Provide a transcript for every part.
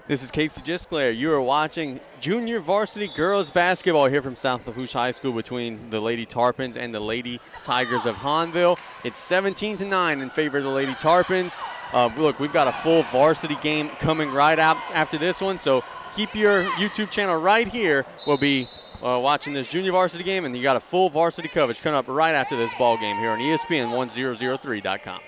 This is Casey Gisclair. You are watching junior varsity girls basketball here from South Lafourche High School between the Lady Tarpons and the Lady Tigers of Hahnville. It's 17-9 in favor of the Lady Tarpons. Look, we've got a full varsity game coming right out after this one, so keep your YouTube channel right here. We'll be watching this junior varsity game, and you got a full varsity coverage coming up right after this ball game here on ESPN 1003.com.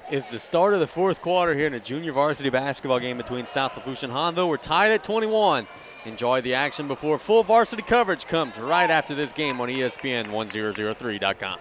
It's the start of the fourth quarter here in a junior varsity basketball game between South Lafourche and Hahnville. We're tied at 21. Enjoy the action before full varsity coverage comes right after this game on ESPN 1003.com.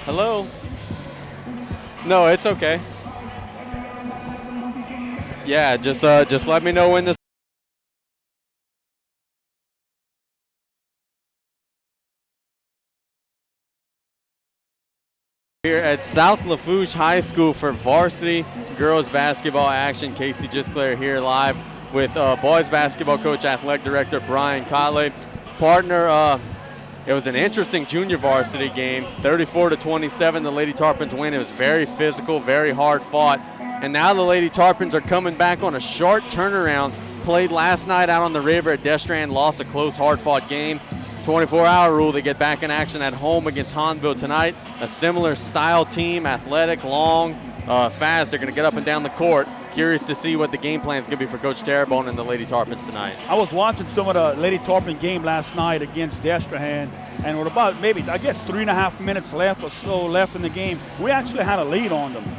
Hello? No, it's okay. Yeah, just let me know when this. Here at South Lafourche High School for varsity girls basketball action. Casey Gisclair here live with boys basketball coach, athletic director Brian Cotley. Partner, it was an interesting junior varsity game. 34-27, the Lady Tarpons win. It was very physical, very hard fought. And now the Lady Tarpons are coming back on a short turnaround. Played last night out on the river at Destrand, lost a close, hard-fought game. 24-hour rule, they get back in action at home against Hahnville tonight. A similar style team, athletic, long, fast. They're going to get up and down the court. Curious to see what the game plan is going to be for Coach Terrebonne and the Lady Tarpons tonight. I was watching some of the Lady Tarpon game last night against Destrehan, and with about maybe, I guess, 3.5 minutes left or so left in the game, we actually had a lead on them.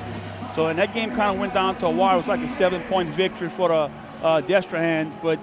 So, and that game kind of went down to a wire. It was like a 7-point victory for the Destrehan, but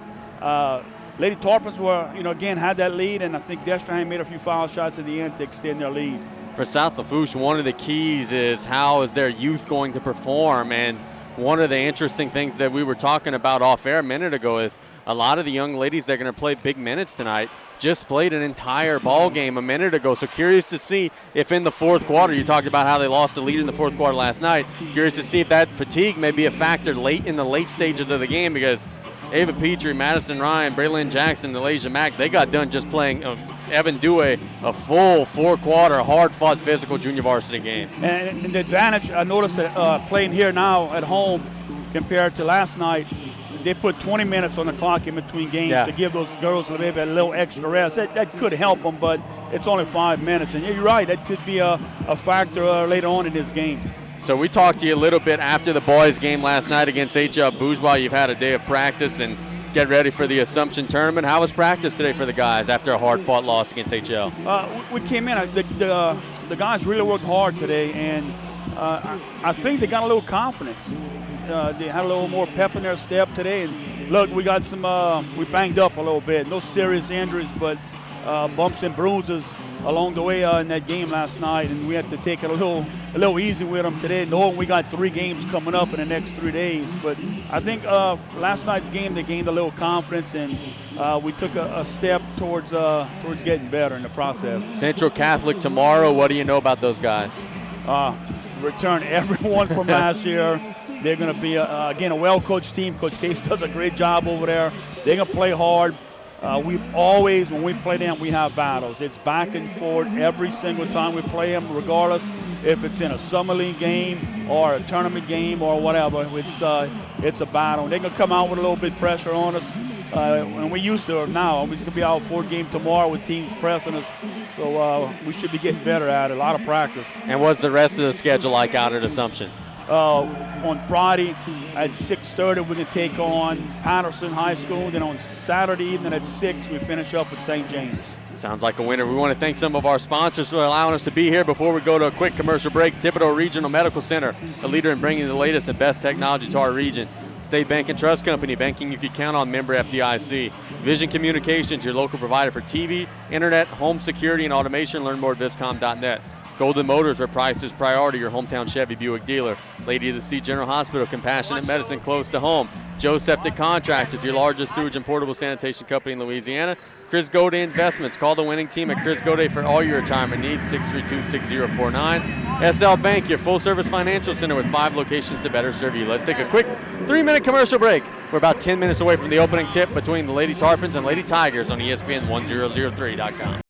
Lady Tarpons were, again, had that lead, and I think Destrehan made a few foul shots at the end to extend their lead. For South Lafourche, one of the keys is how is their youth going to perform, and one of the interesting things that we were talking about off air a minute ago is a lot of the young ladies that are going to play big minutes tonight just played an entire ball game a minute ago. So curious to see if in the fourth quarter, you talked about how they lost a lead in the fourth quarter last night. Curious to see if that fatigue may be a factor late in the late stages of the game, because Ava Petrie, Madison Ryan, Braylon Jackson, Alasia Mack, they got done just playing Evan Dewey a full four-quarter, hard-fought, physical junior varsity game. And the advantage, I noticed that playing here now at home compared to last night, they put 20 minutes on the clock in between games to give those girls maybe a little extra rest. That could help them, but it's only 5 minutes. And you're right, that could be a factor later on in this game. So we talked to you a little bit after the boys' game last night against HL Bourgeois. You've had a day of practice and get ready for the Assumption tournament. How was practice today for the guys after a hard-fought loss against HL? We came in. The guys really worked hard today, and I think they got a little confidence. They had a little more pep in their step today. And look, we got some. We banged up a little bit. No serious injuries, but bumps and bruises along the way in that game last night, and we had to take it a little easy with them today, knowing we got 3 games coming up in the next 3 days. But I think last night's game, they gained a little confidence, and we took a step towards getting better in the process. Central Catholic tomorrow. What do you know about those guys? Return everyone from last year. They're going to be, again, a well-coached team. Coach Case does a great job over there. They're going to play hard. We've always, when we play them, we have battles. It's back and forth every single time we play them, regardless if it's in a summer league game or a tournament game or whatever. It's a battle. They're going to come out with a little bit of pressure on us, and we're used to it now. We're going to be out 4 games tomorrow with teams pressing us, so we should be getting better at it. A lot of practice. And what's the rest of the schedule like out at Assumption? On Friday at 6:30, we're going to take on Patterson High School. Then on Saturday evening at 6, we finish up with St. James. Sounds like a winner. We want to thank some of our sponsors for allowing us to be here. Before we go to a quick commercial break, Thibodaux Regional Medical Center, a leader in bringing the latest and best technology to our region. State Bank and Trust Company, banking you can count on, member FDIC. Vision Communications, your local provider for TV, internet, home security, and automation. Learn more at viscom.net. Golden Motors, where price is priority, your hometown Chevy Buick dealer. Lady of the Sea General Hospital, compassionate medicine close to home. Joe Septic Contractors, your largest sewage and portable sanitation company in Louisiana. Chris Goday Investments. Call the winning team at Chris Goday for all your retirement needs, 632-6049. SL Bank, your full-service financial center with 5 locations to better serve you. Let's take a quick 3-minute commercial break. We're about 10 minutes away from the opening tip between the Lady Tarpons and Lady Tigers on ESPN1003.com.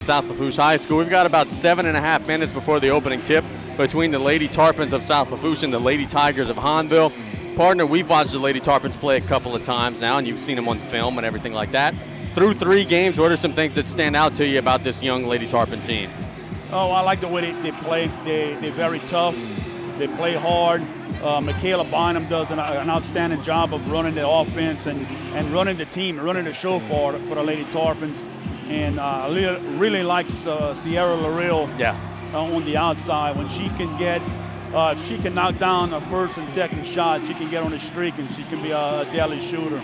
South Lafourche High School. We've got about 7.5 minutes before the opening tip between the Lady Tarpons of South Lafourche and the Lady Tigers of Hahnville. Partner, we've watched the Lady Tarpons play a couple of times now, and you've seen them on film and everything like that. Through 3 games, what are some things that stand out to you about this young Lady Tarpon team? Oh, I like the way they play. They're very tough. They play hard. Michaela Bynum does an outstanding job of running the offense and running the team, running the show for the Lady Tarpons. And I really likes Sierra Lareal on the outside. When she can get, if she can knock down a first and second shot, she can get on a streak and she can be a deadly shooter.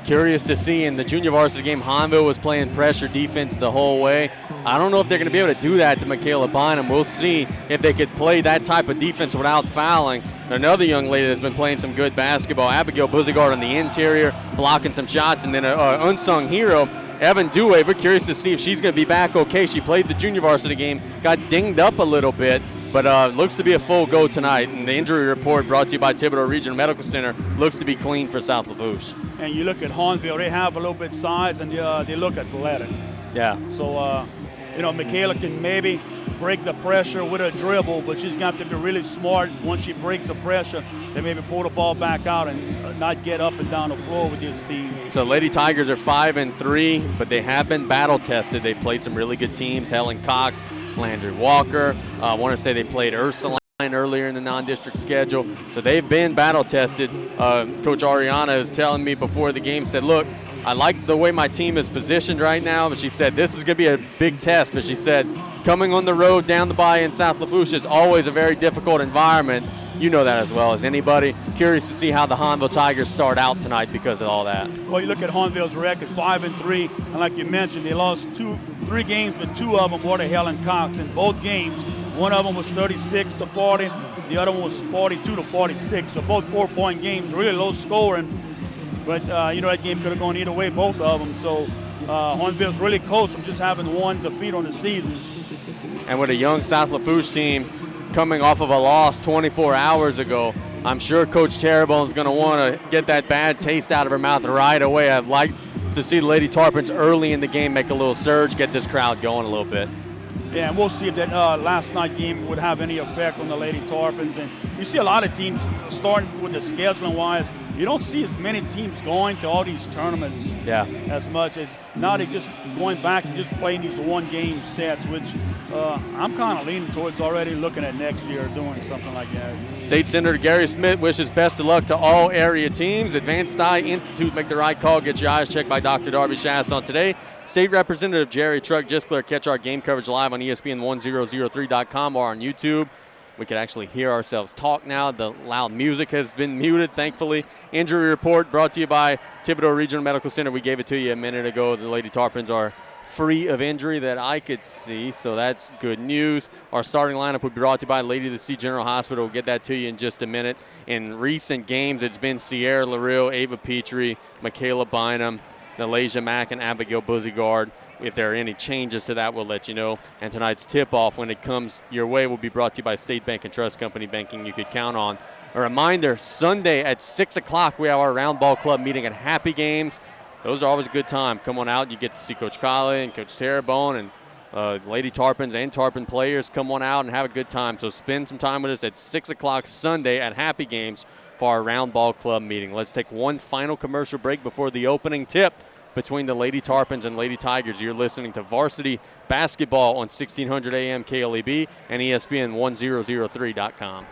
Curious to see in the junior varsity game, Hahnville was playing pressure defense the whole way. I don't know if they're going to be able to do that to Michaela Bynum. We'll see if they could play that type of defense without fouling. Another young lady that's been playing some good basketball, Abigail Buzigard on the interior, blocking some shots, and then an unsung hero, Evan Dewey. We're curious to see if she's going to be back okay. She played the junior varsity game, got dinged up a little bit, but looks to be a full go tonight. And the injury report brought to you by Thibodeau Regional Medical Center looks to be clean for South Lafourche. And you look at Hahnville, they have a little bit size and they look athletic. Yeah. So, Michaela can maybe break the pressure with a dribble, but she's got to be really smart. Once she breaks the pressure, they maybe pull the ball back out and not get up and down the floor with this team. So Lady Tigers are 5-3, but they have been battle tested. They played some really good teams, Helen Cox, Landry Walker. I want to say they played Ursuline earlier in the non-district schedule. So they've been battle tested. Coach Ariana is telling me before the game, said, look, I like the way my team is positioned right now, but she said this is going to be a big test. But she said coming on the road down the bay in South Lafourche is always a very difficult environment. You know that as well as anybody. Curious to see how the Hahnville Tigers start out tonight because of all that. Well, you look at Hahnville's record, 5-3, and like you mentioned, they lost 3 games, but 2 of them were to Helen Cox. In both games, one of them was 36-40, the other one was 42-46. So both 4-point games, really low scoring. But, that game could have gone either way, both of them. So Hahnville's really close from just having 1 defeat on the season. And with a young South Lafourche team coming off of a loss 24 hours ago, I'm sure Coach Terrebone's going to want to get that bad taste out of her mouth right away. I'd like to see the Lady Tarpons early in the game make a little surge, get this crowd going a little bit. Yeah, and we'll see if that last night game would have any effect on the Lady Tarpons. And you see a lot of teams starting with the scheduling-wise. You don't see as many teams going to all these tournaments as much as now they're just going back and just playing these 1-game sets, which I'm kind of leaning towards already looking at next year doing something like that. State Senator Gary Smith wishes best of luck to all area teams. Advanced Eye Institute, make the right call. Get your eyes checked by Dr. Darby Shast on today. State Representative Jerry Truck Giskler. Catch our game coverage live on ESPN1003.com or on YouTube. We can actually hear ourselves talk now. The loud music has been muted, thankfully. Injury report brought to you by Thibodeau Regional Medical Center. We gave it to you a minute ago. The Lady Tarpons are free of injury that I could see, so that's good news. Our starting lineup will be brought to you by Lady of the Sea General Hospital. We'll get that to you in just a minute. In recent games, it's been Sierra Lareal, Ava Petrie, Michaela Bynum, Nalasia Mack, and Abigail Buzigard. If there are any changes to that, we'll let you know. And tonight's tip-off, when it comes your way, will be brought to you by State Bank and Trust Company, banking you could count on. A reminder, Sunday at 6 o'clock, we have our Round Ball Club meeting at Happy Games. Those are always a good time. Come on out. You get to see Coach Colley and Coach Terrebonne and Lady Tarpons and Tarpon players. Come on out and have a good time. So spend some time with us at 6 o'clock Sunday at Happy Games for our Round Ball Club meeting. Let's take one final commercial break before the opening tip between the Lady Tarpons and Lady Tigers. You're listening to Varsity Basketball on 1600 AM KLEB and ESPN1003.com.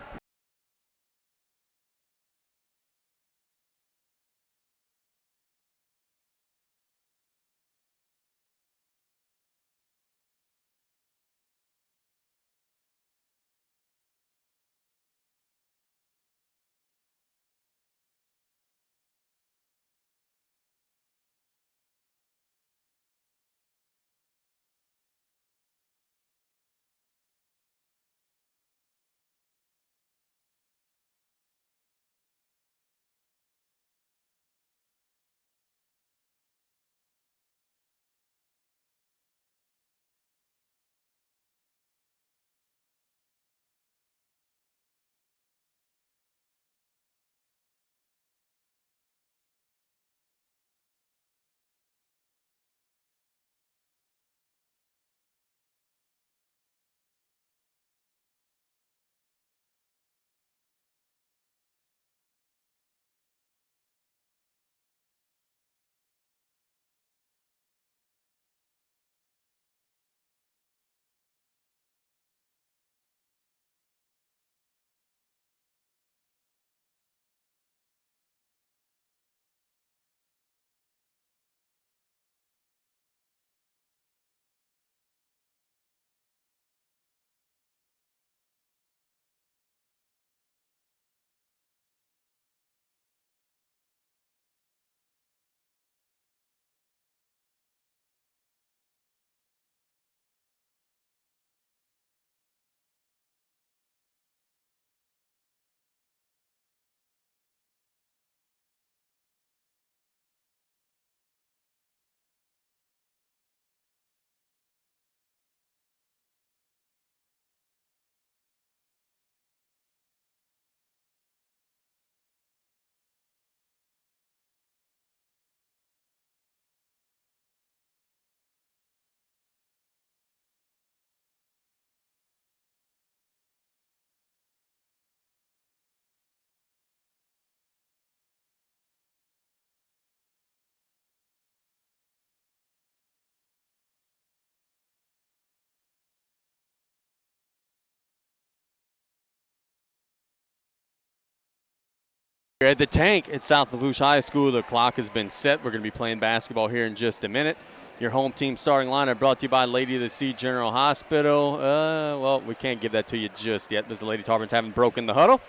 We're at the Tank at South Lafourche High School. The clock has been set. We're going to be playing basketball here in just a minute. Your home team starting lineup brought to you by Lady of the Sea General Hospital. Well, we can't give that to you just yet because the Lady Tarpons haven't broken the huddle.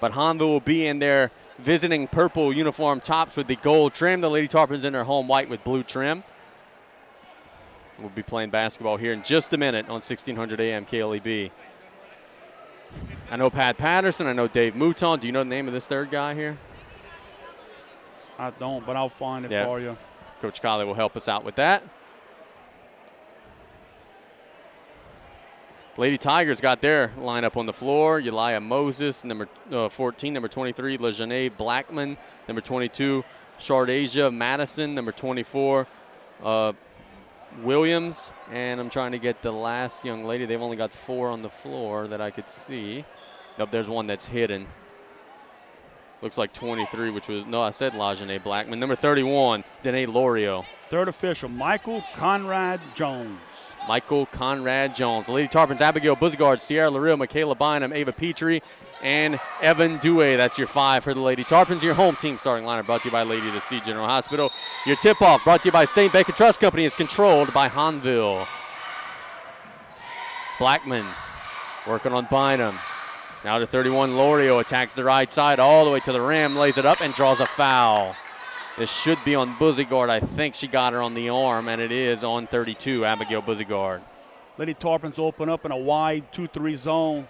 But Hahnville will be in their visiting purple uniform tops with the gold trim. The Lady Tarpons in their home white with blue trim. We'll be playing basketball here in just a minute on 1600 AM KLEB. I know Pat Patterson. I know Dave Mouton. Do you know the name of this third guy here? I don't, but I'll find it for you. Coach Colley will help us out with that. Lady Tigers got their lineup on the floor. Elia Moses, number 14, number 23, LeJeanne Blackman, number 22, Shardasia Madison, number 24, Williams, and I'm trying to get the last young lady. They've only got 4 on the floor that I could see. Nope, there's one that's hidden. Looks like 23, which was, no, I said LeJeanne Blackman. Number 31, Danae Lorio. Third official, Michael Conrad Jones. Michael Conrad Jones. The Lady Tarpons, Abigail Buzigard, Sierra Lareal, Michaela Bynum, Ava Petrie, and Evan Dewey. That's your 5 for the Lady Tarpons. Your home team starting lineup brought to you by Lady of the Sea General Hospital. Your tip-off brought to you by State Bank and Trust Company. It's controlled by Hahnville. Blackman working on Bynum. Now to 31, Lorio attacks the right side all the way to the rim, lays it up, and draws a foul. This should be on Buzigard. I think she got her on the arm, and it is on 32, Abigail Buzigard. Lady Tarpons open up in a wide 2-3 zone.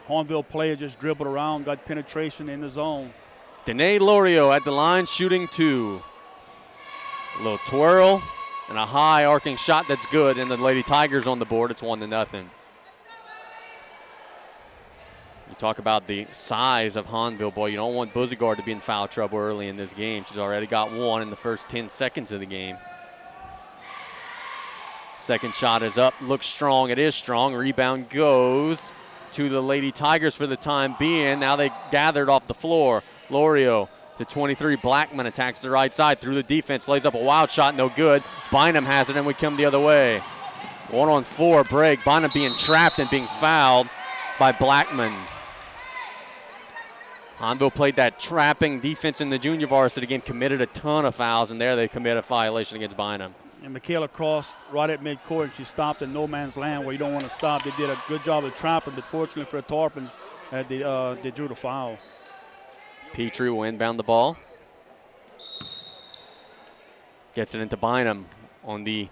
Hahnville player just dribbled around, got penetration in the zone. Danae Lorio at the line, shooting 2. A little twirl and a high arcing shot that's good, and the Lady Tigers on the board. It's 1-0. You talk about the size of Hahnville, boy. You don't want Buzigard to be in foul trouble early in this game. She's already got 1 in the first 10 seconds of the game. Second shot is up. Looks strong. It is strong. Rebound goes to the Lady Tigers for the time being. Now they gathered off the floor. Lorio to 23. Blackman attacks the right side through the defense. Lays up a wild shot. No good. Bynum has it, and we come the other way. 1-on-4 break. Bynum being trapped and being fouled by Blackman. Hahnville played that trapping defense in the junior varsity game, committed a ton of fouls, and there they commit a violation against Bynum. And Michaela crossed right at midcourt, and she stopped in no man's land where you don't want to stop. They did a good job of trapping, but fortunately for the Tarpons, they drew the foul. Petrie will inbound the ball. Gets it into Bynum on the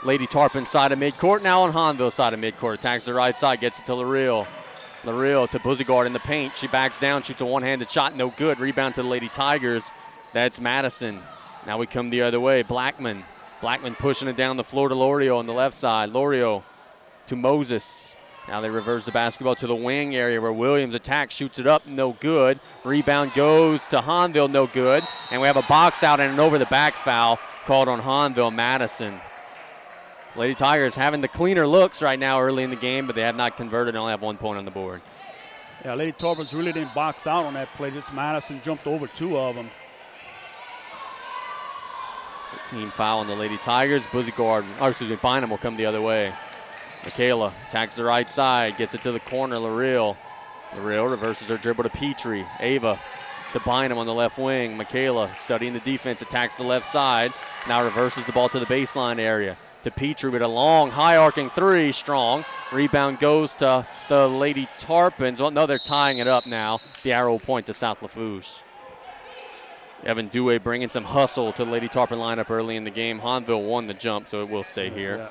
Lady Tarpon side of midcourt. Now on Hahnville side of midcourt. Attacks the right side, gets it to Lareal. Lareal to Buzigard in the paint. She backs down, shoots a one-handed shot, no good. Rebound to the Lady Tigers. That's Madison. Now we come the other way. Blackman pushing it down the floor to Lorio on the left side. Lorio to Moses. Now they reverse the basketball to the wing area where Williams attacks, shoots it up, no good. Rebound goes to Hahnville, no good. And we have a box out and an over-the-back foul called on Hahnville. Madison. Lady Tigers having the cleaner looks right now early in the game, but they have not converted and only have 1 point on the board. Yeah, Lady Tarpons really didn't box out on that play. This Madison jumped over 2 of them. It's a team foul on the Lady Tigers. Bynum will come the other way. Michaela attacks the right side, gets it to the corner. Lareal reverses her dribble to Petrie. Ava to Bynum on the left wing. Michaela studying the defense, attacks the left side. Now reverses the ball to the baseline area. To Petrie with a long, high-arcing three, strong. Rebound goes to the Lady Tarpons. Well, no, they're tying it up now. The arrow point to South Lafourche. Evan Dewey bringing some hustle to the Lady Tarpon lineup early in the game. Hahnville won the jump, so it will stay here. Yeah.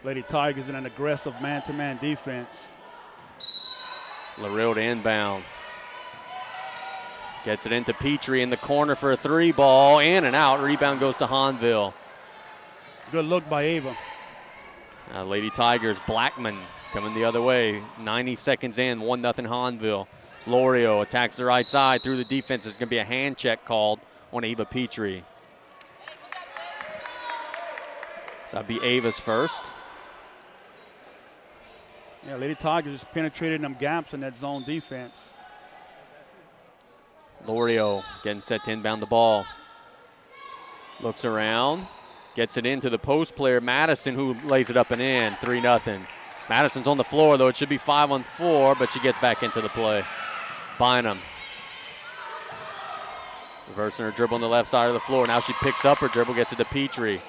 Lady Tigers in an aggressive man-to-man defense. Lareal to inbound. Gets it into Petrie in the corner for a 3 ball. In and out. Rebound goes to Hahnville. Good look by Ava. Lady Tigers, Blackman coming the other way. 90 seconds in, 1-0 Hahnville. Lorio attacks the right side through the defense. There's going to be a hand check called on Ava Petrie. So that'd be Ava's first. Yeah, Lady Tigers just penetrated them gaps in that zone defense. Lorio getting set to inbound the ball. Looks around. Gets it into the post player, Madison, who lays it up and in. 3-0. Madison's on the floor, though. It should be 5-on-4, but she gets back into the play. Bynum. Reversing her dribble on the left side of the floor. Now she picks up her dribble, gets it to Petrie.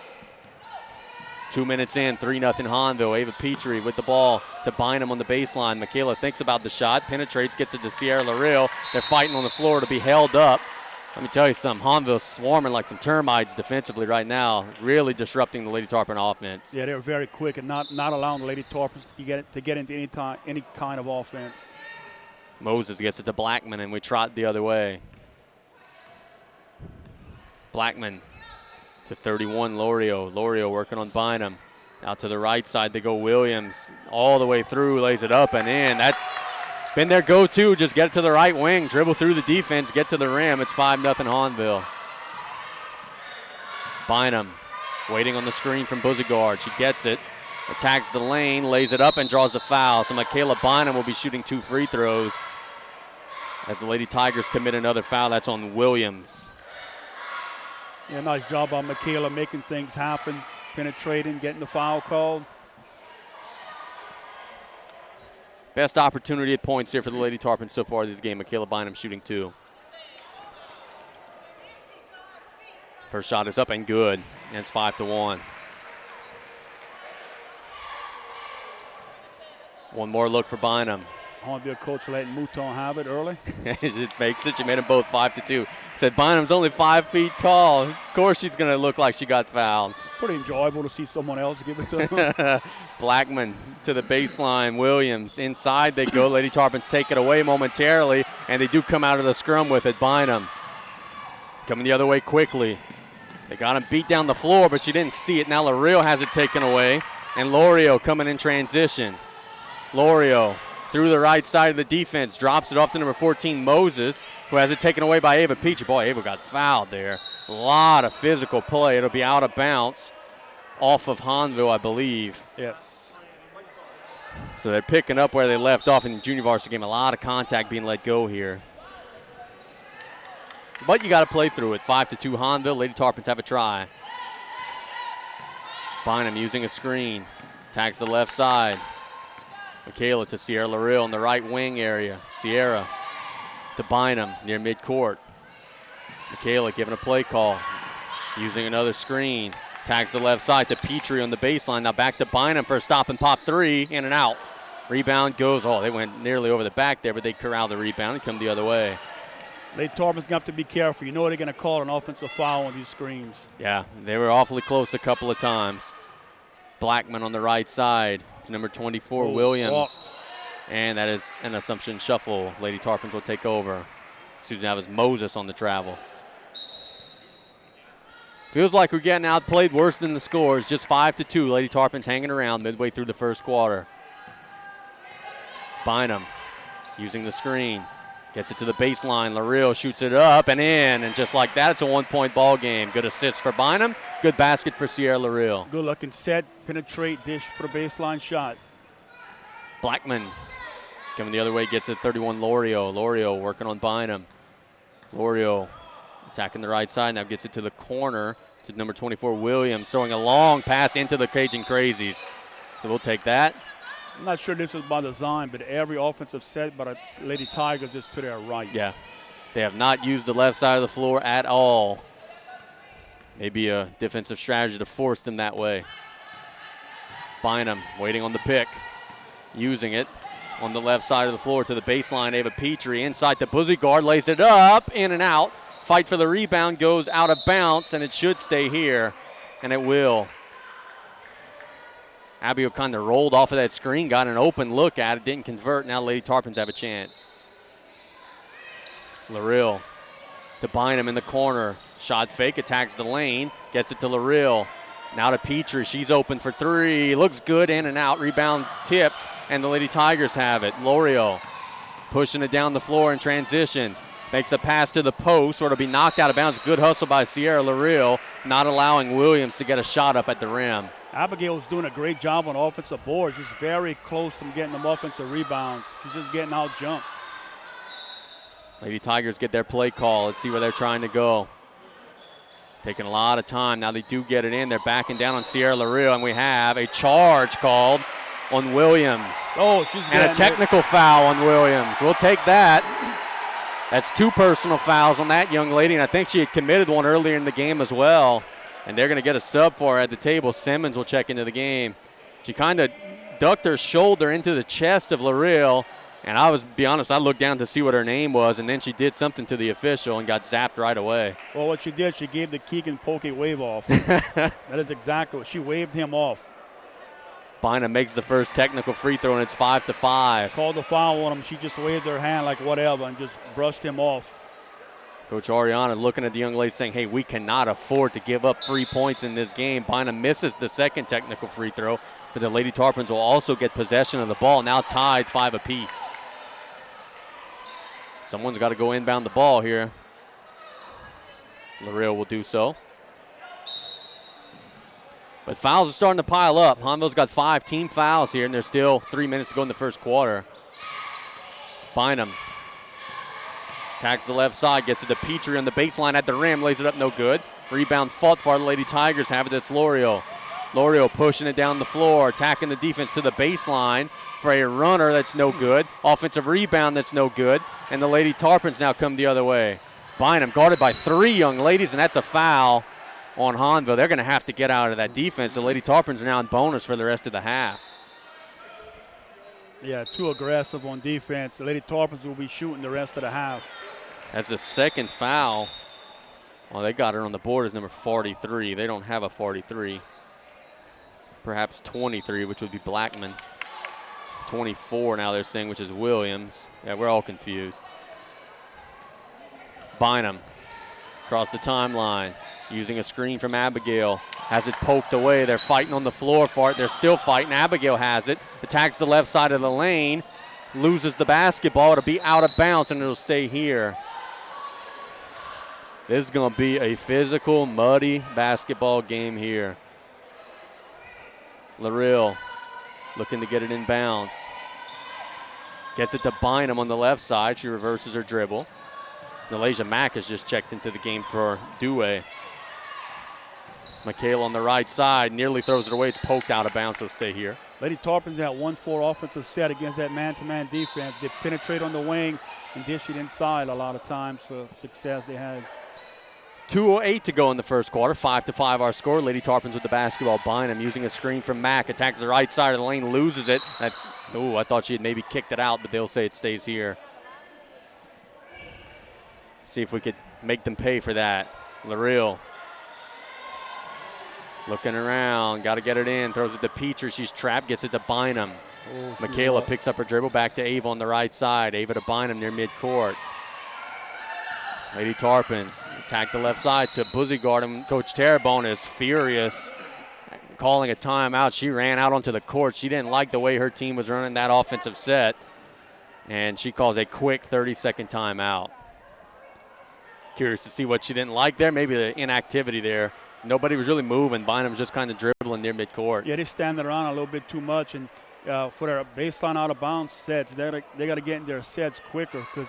2 minutes in, 3-0 Hahnville. Ava Petrie with the ball to Bynum on the baseline. Michaela thinks about the shot, penetrates, gets it to Sierra Larreal. They're fighting on the floor to be held up. Let me tell you something, Hahnville's swarming like some termites defensively right now, really disrupting the Lady Tarpon offense. Yeah, they're very quick and not allowing the Lady Tarpons to get into any kind of offense. Moses gets it to Blackman, and we trot the other way. Blackman to 31, Lorio. Lorio working on Bynum. Out to the right side, they go Williams. All the way through, lays it up and in. That's been their go-to. Just get it to the right wing, dribble through the defense, get to the rim. It's 5-0 Hahnville. Bynum waiting on the screen from Buzigard. She gets it, attacks the lane, lays it up, and draws a foul. So Michaela Bynum will be shooting 2 free throws as the Lady Tigers commit another foul. That's on Williams. Yeah, nice job by Michaela making things happen, penetrating, getting the foul called. Best opportunity at points here for the Lady Tarpons so far this game. Michaela Bynum shooting 2. First shot is up and good, and it's 5-1. One more look for Bynum. Hahnville coach letting Mouton have it early. It makes it. She made them both 5-2. Said Bynum's only 5 feet tall. Of course she's going to look like she got fouled. Pretty enjoyable to see someone else give it to her. Blackman to the baseline. Williams inside they go. Lady Tarpons take it away momentarily, and they do come out of the scrum with it. Bynum coming the other way quickly. They got him beat down the floor, but she didn't see it. Now Larreal has it taken away, and Lorio coming in transition. Lorio through the right side of the defense, drops it off to number 14, Moses, who has it taken away by Ava Petrie. Boy, Ava got fouled there. A lot of physical play. It'll be out of bounds off of Hahnville, I believe. Yes. So they're picking up where they left off in the junior varsity game. A lot of contact being let go here. But you got to play through it. 5-2 Hahnville. Lady Tarpons have a try. Bynum using a screen. Tags the left side. Michaela to Sierra Larreal in the right wing area. Sierra to Bynum near midcourt. Michaela giving a play call. Using another screen. Tags the left side to Petrie on the baseline. Now back to Bynum for a stop and pop 3. In and out. Rebound goes. Oh, they went nearly over the back there, but they corral the rebound and come the other way. Lady Tarpons going to have to be careful. You know they're going to call an offensive foul on these screens. Yeah, they were awfully close a couple of times. Blackman on the right side to number 24, Williams. Walked. And that is an Assumption shuffle. Lady Tarpons will take over. Susan Alves Moses on the travel. Feels like we're getting outplayed worse than the scores. Just 5-2. Lady Tarpons hanging around midway through the first quarter. Bynum using the screen. Gets it to the baseline. Larreal shoots it up and in. And just like that, it's a one-point ball game. Good assist for Bynum. Good basket for Sierra Larreal. Good looking set, penetrate, dish for the baseline shot. Blackman coming the other way, gets it 31, Lorio. Lorio working on Bynum. Lorio attacking the right side, now gets it to the corner to number 24, Williams, throwing a long pass into the Cajun Crazies. So we'll take that. I'm not sure this is by design, but every offensive set by the Lady Tigers is to their right. Yeah, they have not used the left side of the floor at all. Maybe a defensive strategy to force them that way. Bynum waiting on the pick, using it on the left side of the floor to the baseline. Ava Petrie inside the Buzigard, lays it up, in and out. Fight for the rebound, goes out of bounds, and it should stay here, and it will. Abio kind of rolled off of that screen, got an open look at it, didn't convert. Now Lady Tarpons have a chance. Larreal to Bynum in the corner. Shot fake, attacks the lane, gets it to Larreal. Now to Petrie, she's open for 3. Looks good, in and out. Rebound tipped, and the Lady Tigers have it. Lorio pushing it down the floor in transition. Makes a pass to the post, or it'll be knocked out of bounds. Good hustle by Sierra Larreal, not allowing Williams to get a shot up at the rim. Abigail's doing a great job on offensive boards. She's very close to getting them offensive rebounds. She's just getting out jumped. Lady Tigers get their play call. Let's see where they're trying to go. Taking a lot of time. Now they do get it in. They're backing down on Sierra Larreal, and we have a charge called on Williams. Oh, she's and a technical foul on Williams. We'll take that. That's 2 personal fouls on that young lady, and I think she had committed one earlier in the game as well. And they're going to get a sub for her at the table. Simmons will check into the game. She kind of ducked her shoulder into the chest of Larreal, and be honest, I looked down to see what her name was, and then she did something to the official and got zapped right away. Well, what she did, she gave the Keegan Poke wave off. That is exactly what she waved him off. Bynum makes the first technical free throw, and it's 5-5. Called the foul on him. She just waved her hand like whatever and just brushed him off. Coach Ariana looking at the young lady saying, hey, we cannot afford to give up 3 points in this game. Bynum misses the second technical free throw, but the Lady Tarpons will also get possession of the ball, now tied 5 apiece. Someone's got to go inbound the ball here. Larreal will do so. But fouls are starting to pile up. Hahnville's got 5 team fouls here, and there's still 3 minutes to go in the first quarter. Bynum tags the left side, gets it to Petrie on the baseline at the rim, lays it up, no good. Rebound fought for the Lady Tigers, have it, that's L'Oreal. L'Oreal pushing it down the floor, attacking the defense to the baseline for a runner that's no good. Offensive rebound that's no good. And the Lady Tarpons now come the other way. Bynum guarded by 3 young ladies, and that's a foul on Hahnville. They're going to have to get out of that defense. The Lady Tarpons are now in bonus for the rest of the half. Yeah, too aggressive on defense. The Lady Tarpons will be shooting the rest of the half. That's the second foul. Well, they got her on the board as number 43. They don't have a 43. Perhaps 23, which would be Blackman. 24 now they're saying, which is Williams. Yeah, we're all confused. Bynum across the timeline, using a screen from Abigail. Has it poked away. They're fighting on the floor for it. They're still fighting. Abigail has it. Attacks the left side of the lane. Loses the basketball. It'll be out of bounds, and it'll stay here. This is going to be a physical, muddy basketball game here. Larreal looking to get it in bounds. Gets it to Bynum on the left side. She reverses her dribble. Nalasia Mack has just checked into the game for Dewey. Michaela on the right side nearly throws it away. It's poked out of bounds, so stay here. Lady Tarpons had 1-4 offensive set against that man-to-man defense. They penetrate on the wing and dish it inside a lot of times for success they had. 2:08 to go in the first quarter. 5-5 our score. Lady Tarpons with the basketball. Bynum using a screen from Mack. Attacks the right side of the lane. Loses it. I thought she had maybe kicked it out, but they'll say it stays here. See if we could make them pay for that. Larreal looking around. Got to get it in. Throws it to Petrie. She's trapped. Gets it to Bynum. Michaela picks up her dribble. Back to Ava on the right side. Ava to Bynum near midcourt. Lady Tarpons attack the left side to Buzzy guard him. Coach Terrebonne is furious, calling a timeout. She ran out onto the court. She didn't like the way her team was running that offensive set, and she calls a quick 30-second timeout. Curious to see what she didn't like there. Maybe the inactivity there. Nobody was really moving. Bynum was just kind of dribbling near midcourt. Yeah, they stand around a little bit too much, and for their baseline out-of-bounds sets, they got to get in their sets quicker because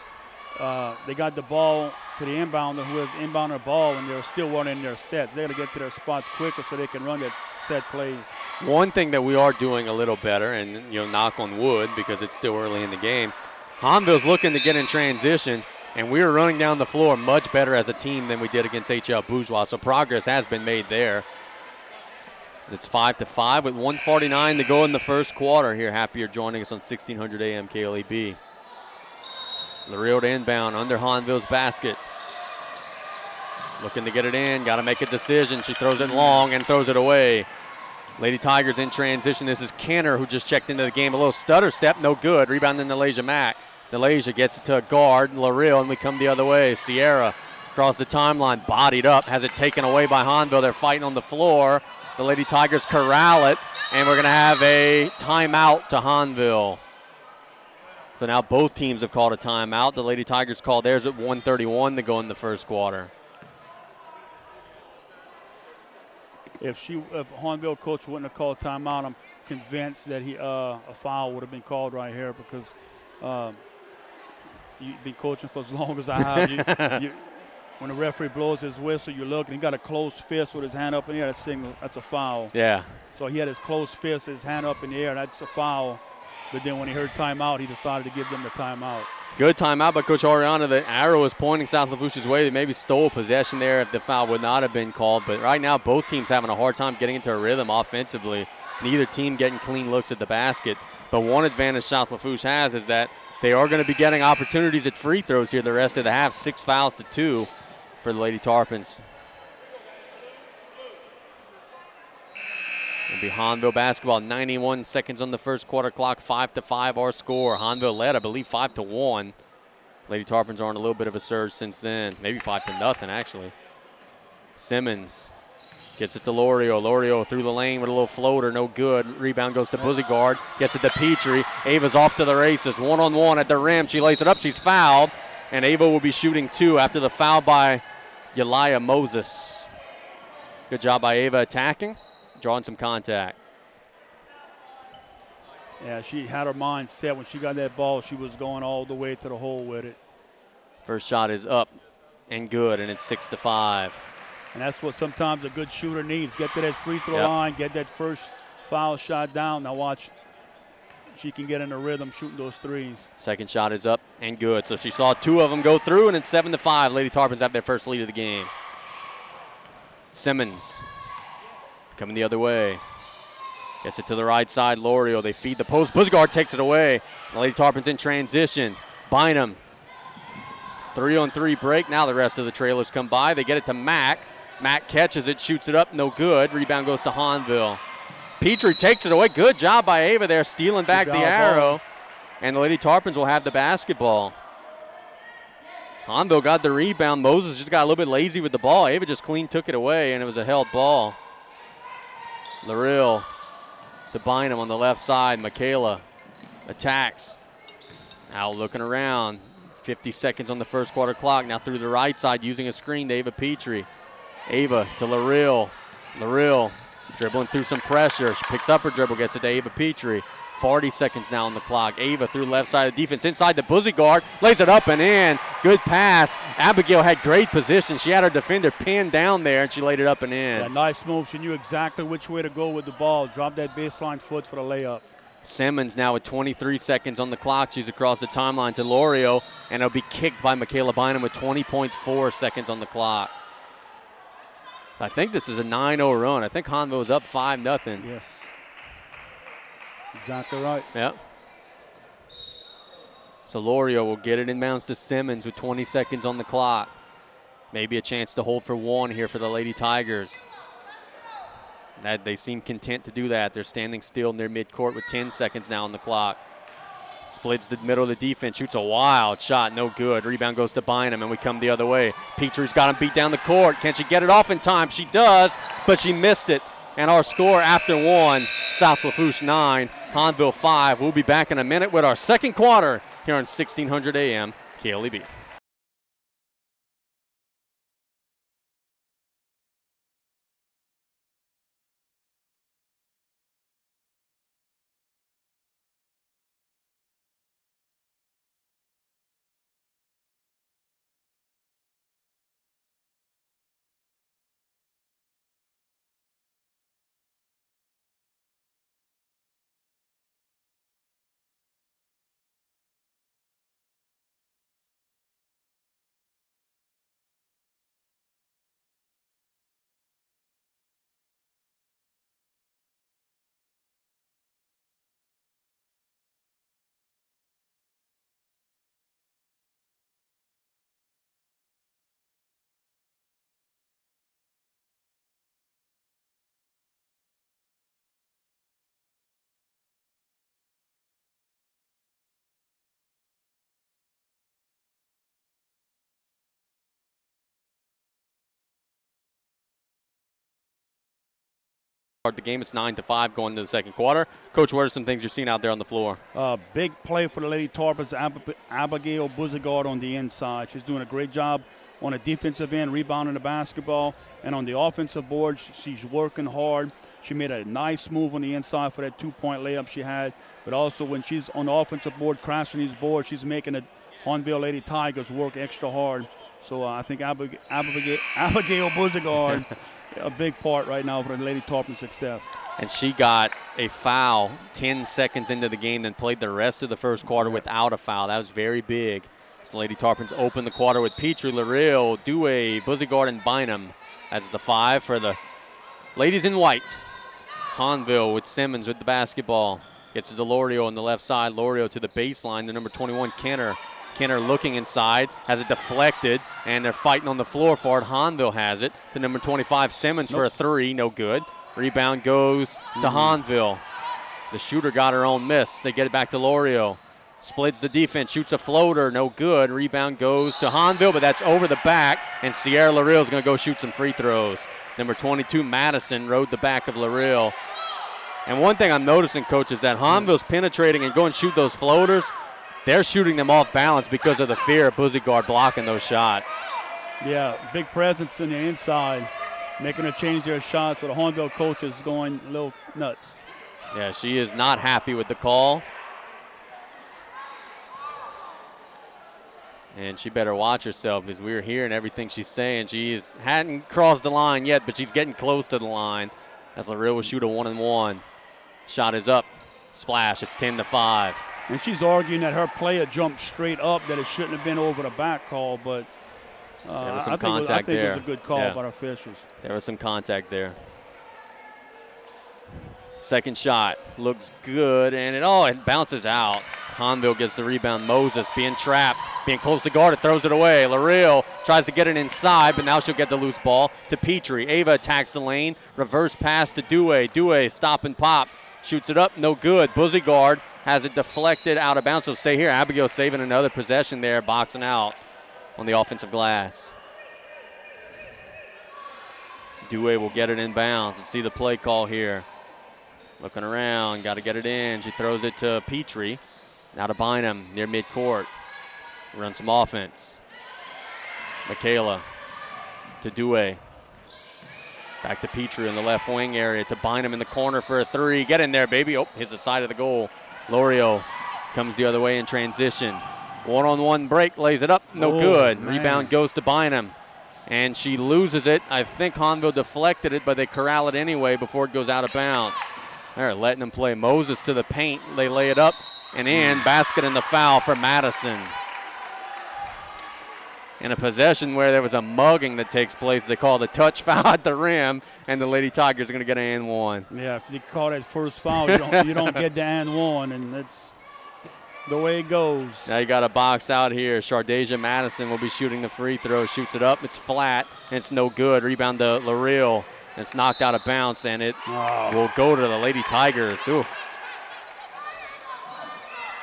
they got the ball to the inbounder who has inbounded the ball, and they're still running their sets. They got to get to their spots quicker so they can run their set plays. One thing that we are doing a little better, and knock on wood because it's still early in the game, Hahnville's looking to get in transition, and we are running down the floor much better as a team than we did against HL Bourgeois. So progress has been made there. It's 5-5 with 1:49 to go in the first quarter here. Happy you're joining us on 1600 AM KLEB. Larreal to inbound under Hahnville's basket. Looking to get it in. Got to make a decision. She throws it long and throws it away. Lady Tigers in transition. This is Kenner who just checked into the game. A little stutter step, no good. Rebound to Nalasia Mack. Nalasia gets it to a guard, Larreal, and we come the other way. Sierra across the timeline, bodied up, has it taken away by Hahnville. They're fighting on the floor. The Lady Tigers corral it, and we're going to have a timeout to Hahnville. So now both teams have called a timeout. The Lady Tigers called theirs at 1:31 to go in the first quarter. If Hahnville coach wouldn't have called timeout, I'm convinced that a foul would have been called right here because you've been coaching for as long as I have. when the referee blows his whistle, you look, and he got a closed fist with his hand up in the air. That's a foul. Yeah. So he had his closed fist, his hand up in the air. That's a foul. But then when he heard timeout, he decided to give them the timeout. Good timeout by Coach Ariana. The arrow is pointing South Lafourche's way. They maybe stole possession there if the foul would not have been called. But right now, both teams having a hard time getting into a rhythm offensively. Neither team getting clean looks at the basket. But one advantage South Lafourche has is that they are going to be getting opportunities at free throws here the rest of the half. 6 fouls to 2 for the Lady Tarpons. It'll be Hahnville basketball. 91 seconds on the first quarter clock. 5-5 our score. Hahnville led, I believe, 5-1. Lady Tarpons are on a little bit of a surge since then. Maybe 5-0 actually. Simmons gets it to Lorio. Lorio through the lane with a little floater. No good. Rebound goes to Buzigard. Gets it to Petrie. Ava's off to the races. One-on-one at the rim. She lays it up. She's fouled. And Ava will be shooting 2 after the foul by Yelaya Moses. Good job by Ava attacking. Drawing some contact. Yeah, she had her mind set. When she got that ball, she was going all the way to the hole with it. First shot is up and good, and it's 6-5. And that's what sometimes a good shooter needs. Get to that free throw line, get that first foul shot down. Now watch, she can get in a rhythm shooting those threes. Second shot is up and good. So she saw 2 of them go through, and it's 7-5. Lady Tarpons have their first lead of the game. Simmons coming the other way. Gets it to the right side. Lorio, they feed the post. Buzigard takes it away. The Lady Tarpons in transition. Bynum. 3-on-3 break. Now the rest of the trailers come by. They get it to Mack. Mack catches it, shoots it up. No good. Rebound goes to Hahnville. Petrie takes it away. Good job by Ava there, stealing back the arrow. And the Lady Tarpons will have the basketball. Hahnville got the rebound. Moses just got a little bit lazy with the ball. Ava just clean took it away, and it was a held ball. Larill to Bynum on the left side. Michaela attacks. Out looking around. 50 seconds on the first quarter clock. Now through the right side using a screen to Ava Petrie. Ava to Larill. Larill dribbling through some pressure. She picks up her dribble, gets it to Ava Petrie. 40 seconds now on the clock. Ava through left side of defense. Inside the Buzigard. Lays it up and in. Good pass. Abigail had great position. She had her defender pinned down there, and she laid it up and in. Yeah, nice move. She knew exactly which way to go with the ball. Drop that baseline foot for the layup. Simmons now with 23 seconds on the clock. She's across the timeline to Lorio, and it'll be kicked by Michaela Bynum with 20.4 seconds on the clock. I think this is a 9-0 run. I think Hahnville is up 5-0. Yes. Exactly right. Yep. So Lorio will get it inbounds to Simmons with 20 seconds on the clock. Maybe a chance to hold for one here for the Lady Tigers. That they seem content to do that. They're standing still in their midcourt with 10 seconds now on the clock. Splits the middle of the defense, shoots a wild shot, no good. Rebound goes to Bynum, and we come the other way. Petrie's got him beat down the court. Can she get it off in time? She does, but she missed it. And our score after one, South Lafourche 9, Hahnville 5. We'll be back in a minute with our second quarter here on 1600 AM KLEB. The game, it's 9-5 going into the second quarter. Coach, what are some things you're seeing out there on the floor? Big play for the Lady Tarpons. Abigail Buzigard on the inside. She's doing a great job on the defensive end, rebounding the basketball. And on the offensive board, she's working hard. She made a nice move on the inside for that 2-point layup she had. But also when she's on the offensive board, crashing these boards, she's making Hahnville Lady Tigers work extra hard. So I think Abigail Buzigard, a big part right now for the Lady Tarpon success. And she got a foul 10 seconds into the game, then played the rest of the first quarter without a foul. That was very big. So Lady Tarpons opened the quarter with Petrie, Larreal, Dewey, Buzigard, and Bynum. That's the 5 for the ladies in white. Hahnville with Simmons with the basketball. Gets to Delorio on the left side. Lorio to the baseline. The number 21, Kenner. Kenner looking inside, has it deflected, and they're fighting on the floor for it. Hahnville has it. The number 25, Simmons for a 3, no good. Rebound goes to Hahnville. The shooter got her own miss. They get it back to Lorio. Splits the defense, shoots a floater, no good. Rebound goes to Hahnville, but that's over the back, and Sierra Larreal is going to go shoot some free throws. Number 22, Madison, rode the back of Larreal. And one thing I'm noticing, Coach, is that Hahnville's penetrating and going to shoot those floaters. They're shooting them off balance because of the fear of Buzigard blocking those shots. Yeah, big presence in the inside, making her change their shots. So the Hahnville coach is going a little nuts. Yeah, she is not happy with the call. And she better watch herself because we were hearing everything she's saying. She hadn't crossed the line yet, but she's getting close to the line. As Larreal will shoot a 1-and-1. Shot is up. Splash. It's 10-5. And she's arguing that her player jumped straight up, that it shouldn't have been over the back call, but there was some I think it was a good call by the officials. There was some contact there. Second shot looks good, and it bounces out. Hahnville gets the rebound. Moses being trapped, being close to guard, it throws it away. Larreal tries to get it inside, but now she'll get the loose ball to Petrie. Ava attacks the lane, reverse pass to Dewey. Dewey stop and pop, shoots it up, no good. Buzigard has it deflected out of bounds, so stay here. Abigail saving another possession there, boxing out on the offensive glass. Dewey will get it in bounds. Let's see the play call here. Looking around, got to get it in. She throws it to Petrie. Now to Bynum near midcourt. Run some offense. Michaela to Dewey. Back to Petrie in the left wing area to Bynum in the corner for a 3. Get in there, baby. Oh, hits the side of the goal. Lorio comes the other way in transition. One-on-one break, lays it up, no good. Man. Rebound goes to Bynum, and she loses it. I think Hahnville deflected it, but they corral it anyway before it goes out of bounds. They're letting them play. Moses to the paint. They lay it up and in. Basket and the foul for Madison. In a possession where there was a mugging that takes place, they call the touch foul at the rim, and the Lady Tigers are going to get an and 1. Yeah, if you call that first foul, you don't get the and 1, and that's the way it goes. Now you got a box out here. Shardasia Madison will be shooting the free throw. Shoots it up. It's flat, and it's no good. Rebound to Larreal. It's knocked out of bounds, and it will go to the Lady Tigers. Ooh.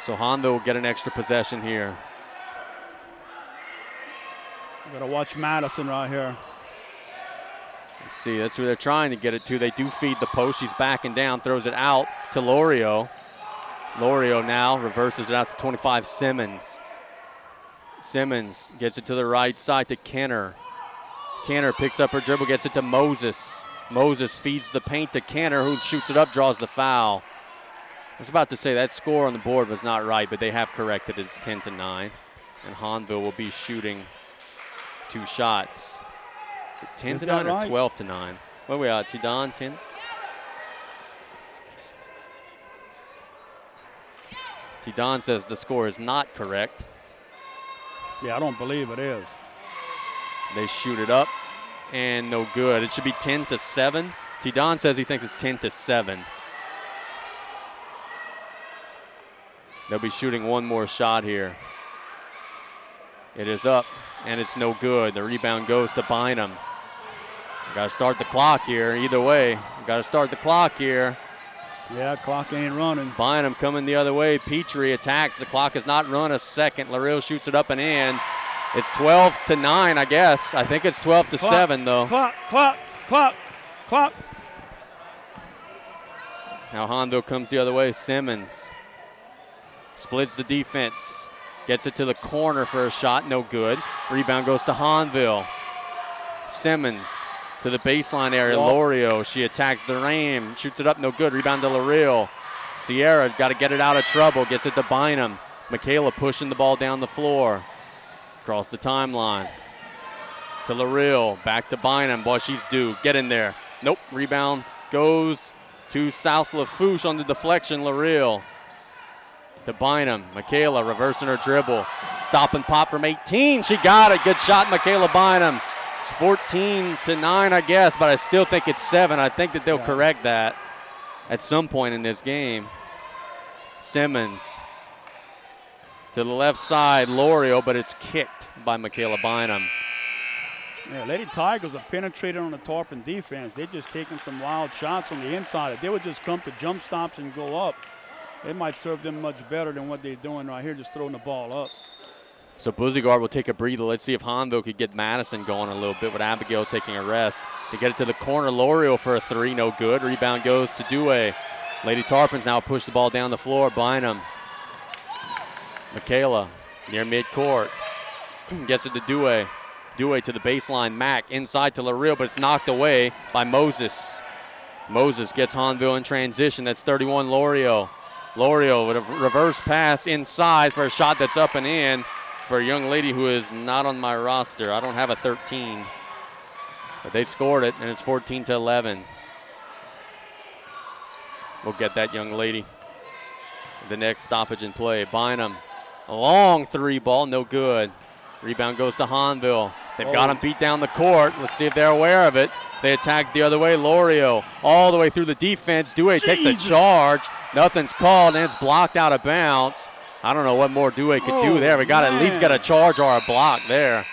So Hahnville will get an extra possession here. Got to watch Madison right here. Let's see, that's who they're trying to get it to. They do feed the post. She's backing down, throws it out to Lorio. Lorio now reverses it out to 25, Simmons. Simmons gets it to the right side to Kenner. Kenner picks up her dribble, gets it to Moses. Moses feeds the paint to Kenner, who shoots it up, draws the foul. I was about to say that score on the board was not right, but they have corrected it. It's 10-9. And Hahnville will be shooting 2 shots. 10-9 or right? 12-9? Where are we at? Tidon, 10? Tidon says the score is not correct. Yeah, I don't believe it is. They shoot it up, and no good. It should be 10-7. Tidon says he thinks it's 10-7. They'll be shooting one more shot here. It is up, and it's no good. The rebound goes to Bynum. Got to start the clock here. Either way, got to start the clock here. Yeah, clock ain't running. Bynum coming the other way. Petrie attacks. The clock has not run a second. Larreal shoots it up and in. It's 12-9, I guess. I think it's 12-7, though. Clock. Now Hahnville comes the other way. Simmons splits the defense. Gets it to the corner for a shot. No good. Rebound goes to Hahnville. Simmons to the baseline area. Lorio. She attacks the rim. Shoots it up. No good. Rebound to Larreal. Sierra got to get it out of trouble. Gets it to Bynum. Michaela pushing the ball down the floor. Across the timeline. To LaRille. Back to Bynum. Boy, she's due. Get in there. Nope. Rebound goes to South Lafourche on the deflection. LaRille. To Bynum. Michaela reversing her dribble. Stop and pop from 18. She got it. Good shot, Michaela Bynum. It's 14-9, I guess, but I still think it's 7. I think that they'll correct that at some point in this game. Simmons to the left side, Lorio, but it's kicked by Michaela Bynum. Yeah, Lady Tigers are penetrating on the Tarpon defense. They're just taking some wild shots from the inside. If they would just come to jump stops and go up, it might serve them much better than what they're doing right here, just throwing the ball up. So Buzigard will take a breather. Let's see if Hahnville could get Madison going a little bit with Abigail taking a rest. To get it to the corner, Lorio for a 3, no good. Rebound goes to Dewey. Lady Tarpons now push the ball down the floor. Bynum. Michaela near midcourt. Gets it to Dewey. Dewey to the baseline. Mack inside to LaRille, but it's knocked away by Moses. Moses gets Hahnville in transition. That's 31, Lorio. Lorio with a reverse pass inside for a shot that's up and in for a young lady who is not on my roster. I don't have a 13. But they scored it, and it's 14-11. We'll get that young lady. The next stoppage in play. Bynum, a long 3 ball, no good. Rebound goes to Hahnville. They've got him beat down the court. Let's see if they're aware of it. They attack the other way. Lorio all the way through the defense. Dewey takes a charge. Nothing's called, and it's blocked out of bounds. I don't know what more Dewey could do there. We got at least got a charge or a block there.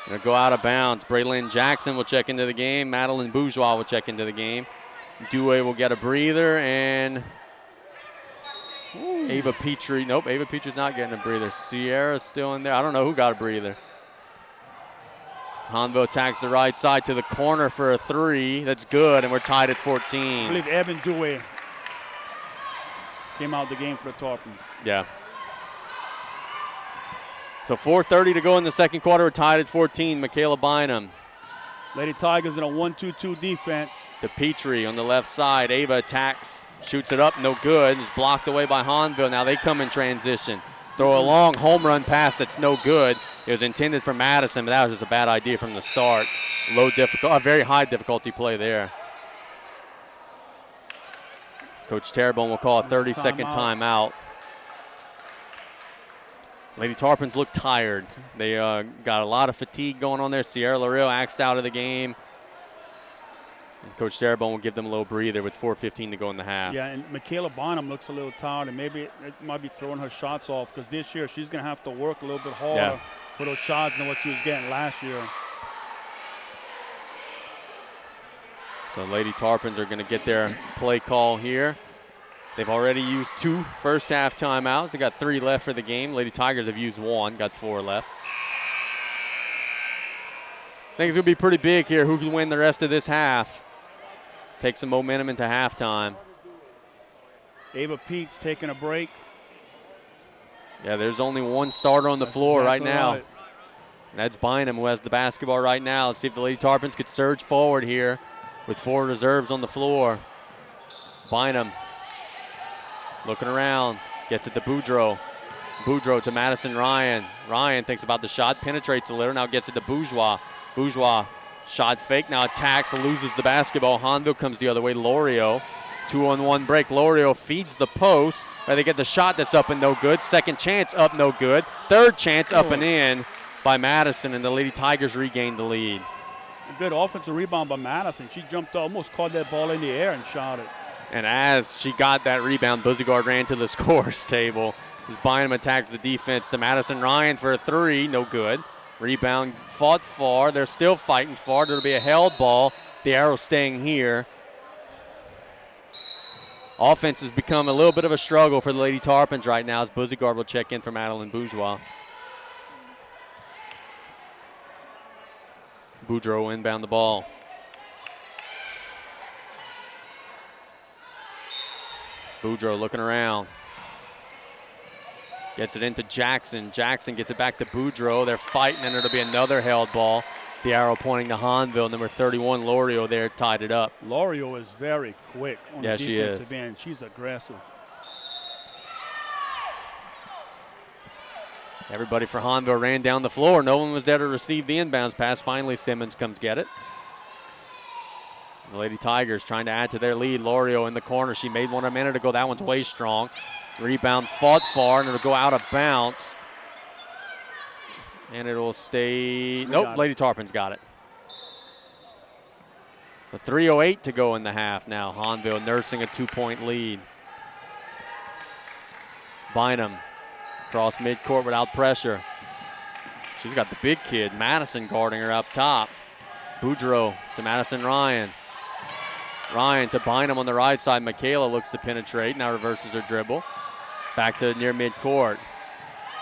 Gonna go out of bounds. Braylon Jackson will check into the game. Madeline Bourgeois will check into the game. Dewey will get a breather, and Ava Petrie. Nope, Ava Petrie's not getting a breather. Sierra's still in there. I don't know who got a breather. Hahnville attacks the right side to the corner for a 3. That's good, and we're tied at 14. I believe Evan Dewey came out the game for the Tarpons. Yeah. So 4:30 to go in the second quarter. We're tied at 14. Michaela Bynum. Lady Tigers in a 1-2-2 defense. To Petrie on the left side. Ava attacks, shoots it up, no good. It's blocked away by Hahnville. Now they come in transition. Throw a long home run pass that's no good. It was intended for Madison, but that was just a bad idea from the start. Very high difficulty play there. Coach Terrebonne will call a 30-second timeout. Lady Tarpons look tired. They got a lot of fatigue going on there. Sierra LaRille axed out of the game. And Coach Terrebonne will give them a little breather with 4:15 to go in the half. Yeah, and Michaela Bynum looks a little tired, and maybe it might be throwing her shots off because this year she's going to have to work a little bit harder for those shots than what she was getting last year. So Lady Tarpons are going to get their play call here. They've already used 2 first half timeouts. They got 3 left for the game. Lady Tigers have used 1, got 4 left. I think it's going to be pretty big here. Who can win the rest of this half? Take some momentum into halftime. Ava Pete's taking a break. Yeah, there's only one starter on the floor right now. And that's Bynum, who has the basketball right now. Let's see if the Lady Tarpons could surge forward here with 4 reserves on the floor. Bynum looking around, gets it to Boudreau. Boudreau to Madison Ryan. Ryan thinks about the shot, penetrates a little, now gets it to Bourgeois. Bourgeois, shot fake, now attacks, loses the basketball. Hahnville comes the other way, Lorio. 2-on-1 break, Lorio feeds the post. They get the shot that's up and no good. Second chance up, no good. Third chance up and in by Madison, and the Lady Tigers regained the lead. A good offensive rebound by Madison. She jumped, almost caught that ball in the air and shot it. And as she got that rebound, Buzigard ran to the scores table. As Bynum attacks the defense to Madison Ryan for a 3, no good. Rebound fought far. They're still fighting far. There'll be a held ball. The arrow staying here. Offense has become a little bit of a struggle for the Lady Tarpons right now as Buzigard will check in for Madeline Bourgeois. Boudreau will inbound the ball. Boudreau looking around. Gets it into Jackson. Jackson gets it back to Boudreau. They're fighting, and it'll be another held ball. The arrow pointing to Hahnville. Number 31, Lorio there, tied it up. Lorio is very quick on the defensive she is. end. She's aggressive. Everybody for Hahnville ran down the floor. No one was there to receive the inbounds pass. Finally, Simmons comes get it. The Lady Tigers trying to add to their lead. Lorio in the corner. She made one a minute ago. That one's way strong. Rebound fought far, and it'll go out of bounds. And it'll stay. Nope, Lady Tarpon's got it. The 3:08 to go in the half now. Hahnville nursing a 2-point lead. Bynum across midcourt without pressure. She's got the big kid, Madison, guarding her up top. Boudreaux to Madison Ryan. Ryan to Bynum on the right side. Michaela looks to penetrate. Now reverses her dribble. Back to near midcourt.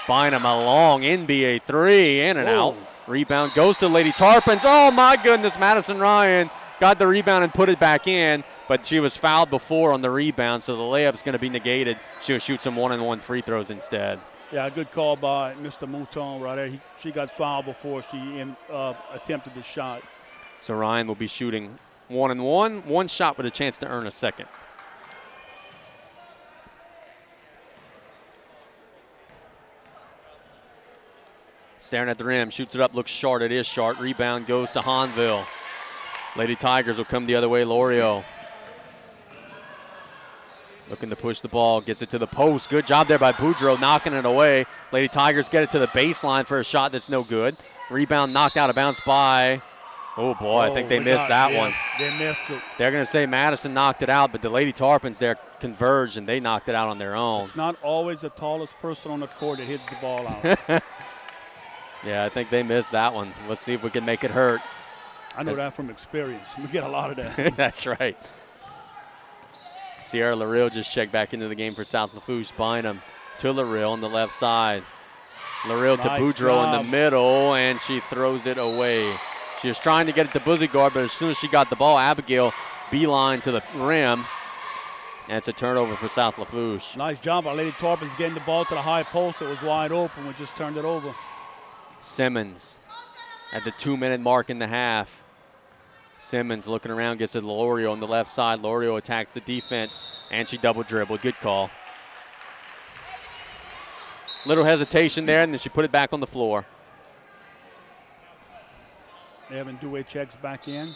Bynum a long NBA three, in and out. Rebound goes to Lady Tarpons. Oh my goodness, Madison Ryan got the rebound and put it back in, but she was fouled before on the rebound, so the layup's going to be negated. She'll shoot some 1-and-1 free throws instead. Yeah, good call by Mr. Mouton right there. She got fouled before she attempted the shot. So Ryan will be shooting 1-and-1, one shot with a chance to earn a second. Staring at the rim, shoots it up, looks short. It is short. Rebound goes to Hahnville. Lady Tigers will come the other way. Lorio looking to push the ball, gets it to the post. Good job there by Boudreaux, knocking it away. Lady Tigers get it to the baseline for a shot that's no good. Rebound knocked out of bounds by, oh boy, I think they missed that one. They missed it. They're going to say Madison knocked it out, but the Lady Tarpons there converged and they knocked it out on their own. It's not always the tallest person on the court that hits the ball out. Yeah, I think they missed that one. Let's see if we can make it hurt. I know that from experience. We get a lot of that. That's right. Sierra Larill just checked back into the game for South Lafourche. Bynum to Larill on the left side. Larill to Boudreaux in the middle, and she throws it away. She was trying to get it to Buzigard, but as soon as she got the ball, Abigail beeline to the rim. And it's a turnover for South Lafourche. Nice job by Lady Tarpons getting the ball to the high post. It was wide open. We just turned it over. Simmons at the 2-minute mark in the half. Simmons looking around, gets it to Lorio on the left side. Lorio attacks the defense, and she double dribbled. Good call. Little hesitation there, and then she put it back on the floor. Evan Dewey checks back in.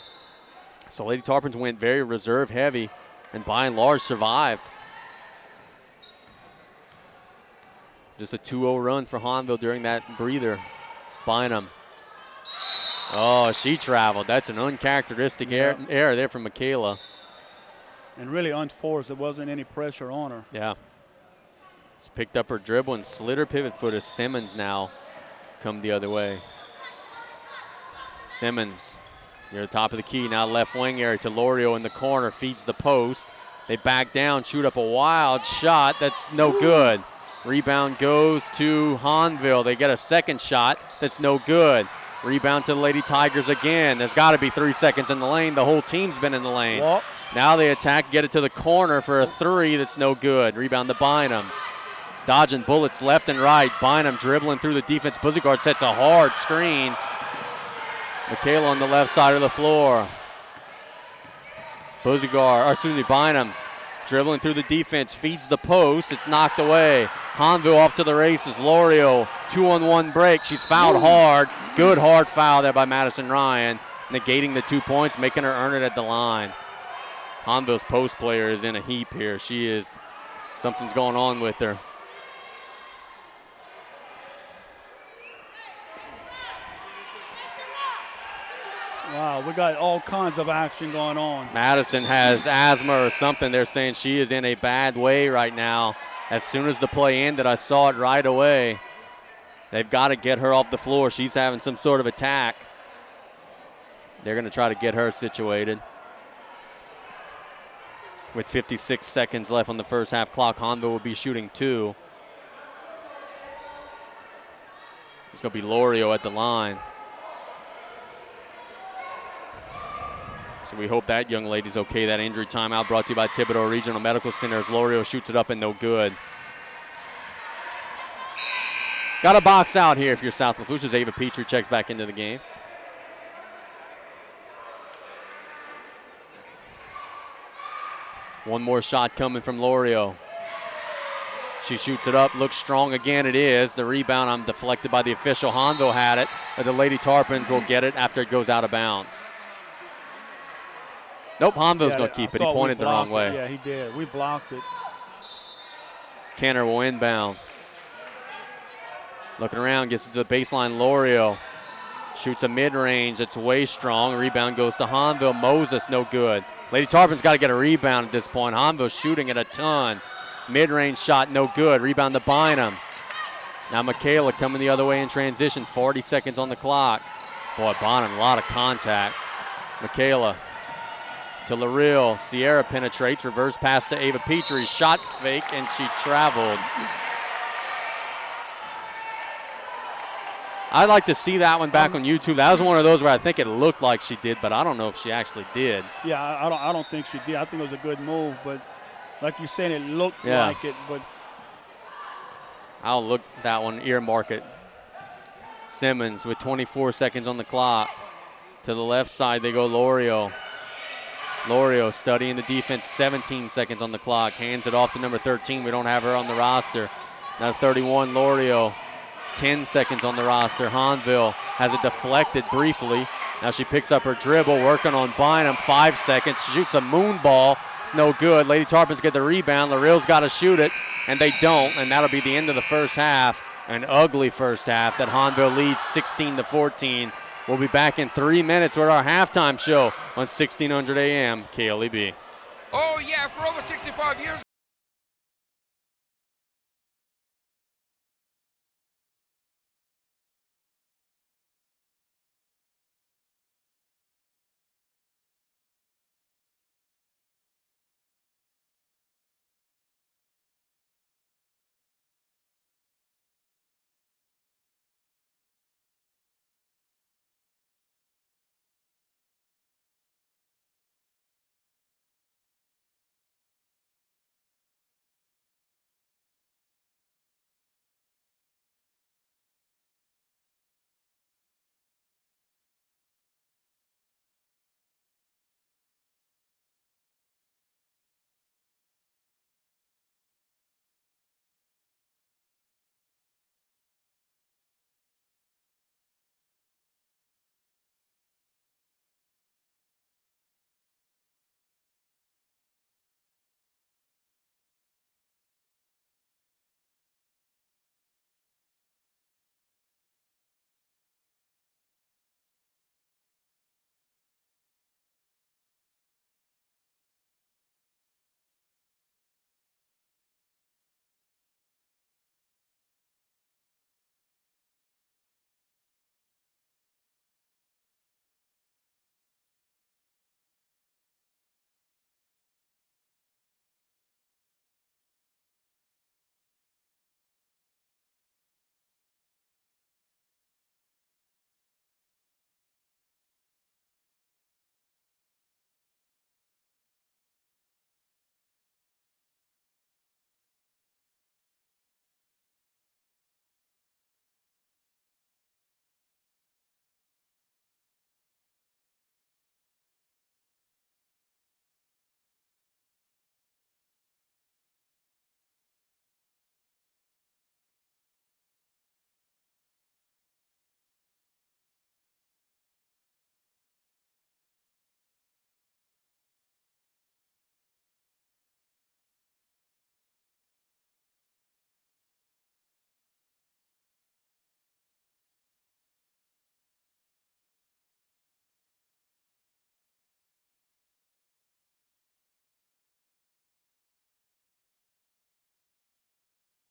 So Lady Tarpons went very reserve heavy, and by and large survived. Just a 2-0 run for Hahnville during that breather. Bynum. Oh, she traveled. That's an uncharacteristic error there from Michaela. And really unforced. There wasn't any pressure on her. Yeah. Just picked up her dribble and slid her pivot foot as Simmons now come the other way. Simmons near the top of the key. Now left wing area to Lorio in the corner. Feeds the post. They back down, shoot up a wild shot. That's no good. Rebound goes to Hahnville. They get a second shot. That's no good. Rebound to the Lady Tigers again. There's got to be 3 seconds in the lane. The whole team's been in the lane. Well, now they attack, get it to the corner for a three. That's no good. Rebound to Bynum. Dodging bullets left and right. Bynum dribbling through the defense. Buzigard sets a hard screen. Michaela on the left side of the floor. Bynum dribbling through the defense, feeds the post. It's knocked away. Hahnville off to the races. Lorio, 2-on-1 break. She's fouled hard. Good hard foul there by Madison Ryan, negating the 2 points, making her earn it at the line. Hahnville's post player is in a heap here. Something's going on with her. Wow, we got all kinds of action going on. Madison has asthma or something. They're saying she is in a bad way right now. As soon as the play ended, I saw it right away. They've got to get her off the floor. She's having some sort of attack. They're going to try to get her situated. With 56 seconds left on the first half clock, Hahnville will be shooting 2. It's going to be Lorio at the line. So we hope that young lady's okay. That injury timeout brought to you by Thibodeau Regional Medical Center as Lorio shoots it up and no good. Got a box out here if you're South Lafourche as Ava Petrie checks back into the game. One more shot coming from Lorio. She shoots it up, looks strong again. It is. The rebound, deflected by the official. Hahnville had it, but the Lady Tarpons will get it after it goes out of bounds. Nope, Hahnville's going to keep it. He pointed the wrong way. Yeah, he did. We blocked it. Kenner will inbound. Looking around, gets to the baseline. Lorio shoots a mid-range. It's way strong. Rebound goes to Hahnville. Moses, no good. Lady Tarpon's got to get a rebound at this point. Hahnville's shooting it a ton. Mid-range shot, no good. Rebound to Bynum. Now Michaela coming the other way in transition. 40 seconds on the clock. Boy, Bynum, a lot of contact. Michaela to LaReal. Sierra penetrates. Reverse pass to Ava Petrie. Shot fake, and she traveled. I'd like to see that one back on YouTube. That was one of those where I think it looked like she did, but I don't know if she actually did. Yeah, I don't think she did. I think it was a good move, but like you said, it looked like it. But I'll look that one, earmark it. Simmons with 24 seconds on the clock. To the left side, they go Lorio. Lorio studying the defense, 17 seconds on the clock. Hands it off to number 13. We don't have her on the roster. Now 31, Lorio. 10 seconds on the roster. Hahnville has it deflected briefly. Now she picks up her dribble, working on Bynum. 5 seconds. She shoots a moon ball. It's no good. Lady Tarpons get the rebound. LaReal's got to shoot it, and they don't, and that'll be the end of the first half. An ugly first half that Hahnville leads 16-14. We'll be back in 3 minutes with our halftime show on 1600 AM KLEB. Oh, yeah, for over 65 years.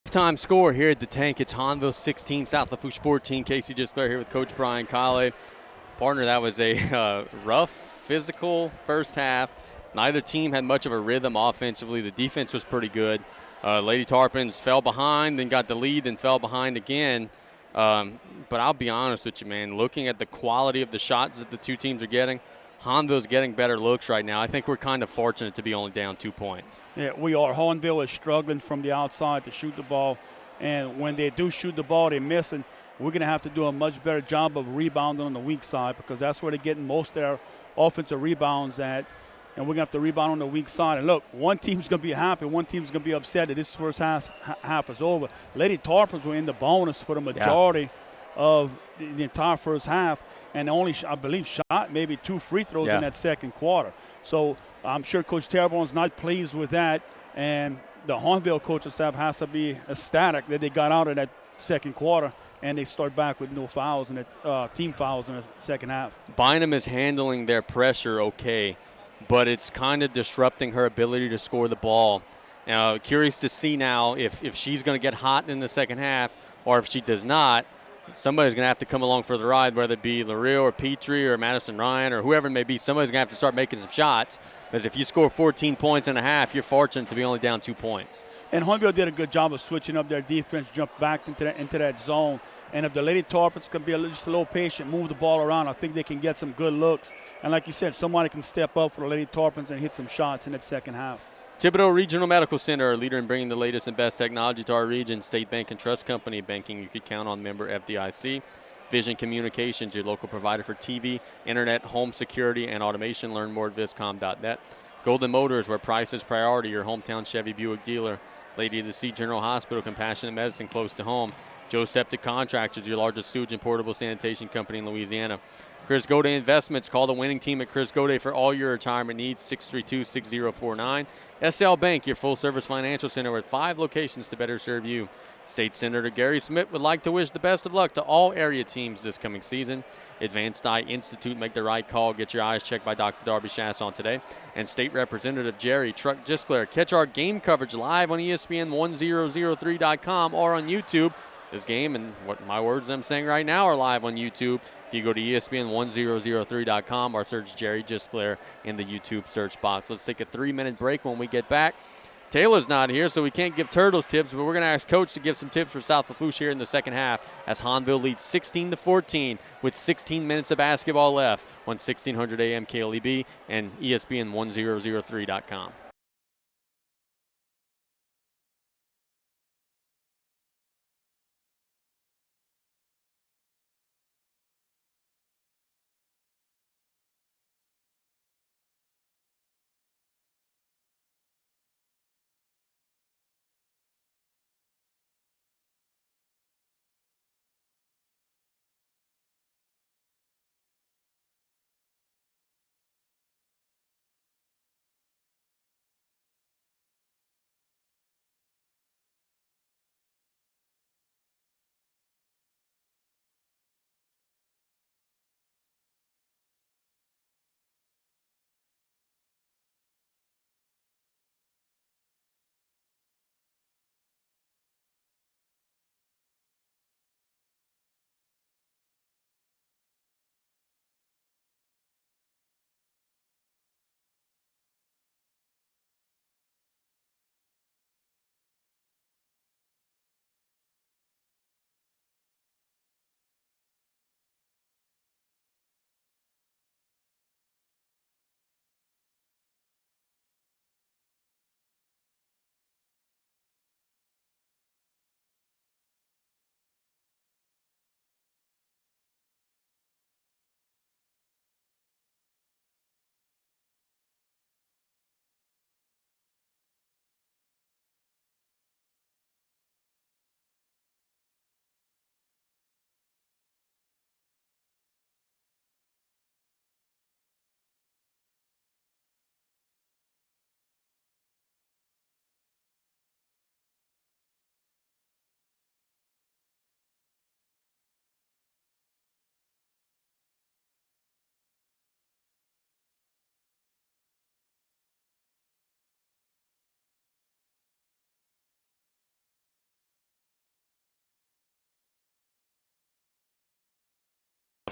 Time score here at the Tank. It's Hahnville 16, South Lafourche 14. Casey Gisclair here with Coach Brian Colley. Partner, that was a rough, physical first half. Neither team had much of a rhythm offensively. The defense was pretty good. Lady Tarpons fell behind, then got the lead, then fell behind again. But I'll be honest with you, man. Looking at the quality of the shots that the two teams are getting, Hahnville's getting better looks right now. I think we're kind of fortunate to be only down 2 points. Yeah, we are. Hahnville is struggling from the outside to shoot the ball. And when they do shoot the ball, they're missing. We're going to have to do a much better job of rebounding on the weak side because that's where they're getting most of their offensive rebounds at. and we're going to have to rebound on the weak side. And look, one team's going to be happy, one team's going to be upset that this first half is over. Lady Tarpons were in the bonus for the majority of the entire first half, and only, I believe, shot maybe 2 free throws in that second quarter. So I'm sure Coach Terrebonne's not pleased with that, and the Hahnville coaching staff has to be ecstatic that they got out of that second quarter and they start back with no fouls and team fouls in the second half. Bynum is handling their pressure okay, but it's kind of disrupting her ability to score the ball. Curious to see now if she's going to get hot in the second half, or if she does not, somebody's going to have to come along for the ride, whether it be LaRue or Petrie or Madison Ryan or whoever it may be. Somebody's going to have to start making some shots, because if you score 14 points and a half, you're fortunate to be only down 2 points. And Hahnville did a good job of switching up their defense, jump back into that zone. And if the Lady Tarpons can be just a little patient, move the ball around, I think they can get some good looks. And like you said, somebody can step up for the Lady Tarpons and hit some shots in that second half. Thibodaux Regional Medical Center, a leader in bringing the latest and best technology to our region. State Bank and Trust Company, banking you could count on, member FDIC. Vision Communications, your local provider for TV, internet, home security, and automation. Learn more at viscom.net. Golden Motors, where price is priority, your hometown Chevy Buick dealer. Lady of the Sea General Hospital, compassionate medicine close to home. Joe Septic Contractors, your largest sewage and portable sanitation company in Louisiana. Chris Goday Investments, call the winning team at Chris Goday for all your retirement needs, 632-6049. SL Bank, your full-service financial center with 5 locations to better serve you. State Senator Gary Smith would like to wish the best of luck to all area teams this coming season. Advanced Eye Institute, make the right call. Get your eyes checked by Dr. Darby Chasson today. And State Representative Jerry Truck Gisclair. Catch our game coverage live on ESPN1003.com or on YouTube. This game and what my words I'm saying right now are live on YouTube. If you go to ESPN1003.com or search Jerry Gisclair in the YouTube search box. Let's take a 3-minute break. When we get back, Taylor's not here, so we can't give Turtles tips, but we're going to ask Coach to give some tips for South Lafourche here in the second half as Hahnville leads 16-14 with 16 minutes of basketball left on 1600 AM KLEB and ESPN1003.com.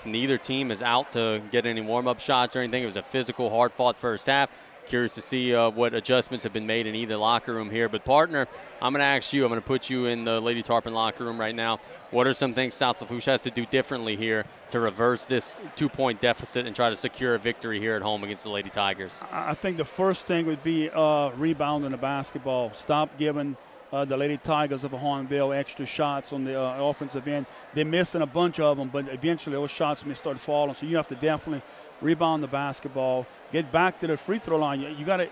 Neither team is out to get any warm-up shots or anything. It was a physical, hard-fought first half. Curious to see what adjustments have been made in either locker room here. But, partner, I'm going to ask you, I'm going to put you in the Lady Tarpon locker room right now. What are some things South Lafourche has to do differently here to reverse this 2-point deficit and try to secure a victory here at home against the Lady Tigers? I think the first thing would be rebounding the basketball. Stop giving the Lady Tigers of Hahnville extra shots on the offensive end. They're missing a bunch of them, but eventually those shots may start falling. So you have to definitely rebound the basketball, get back to the free throw line. You got to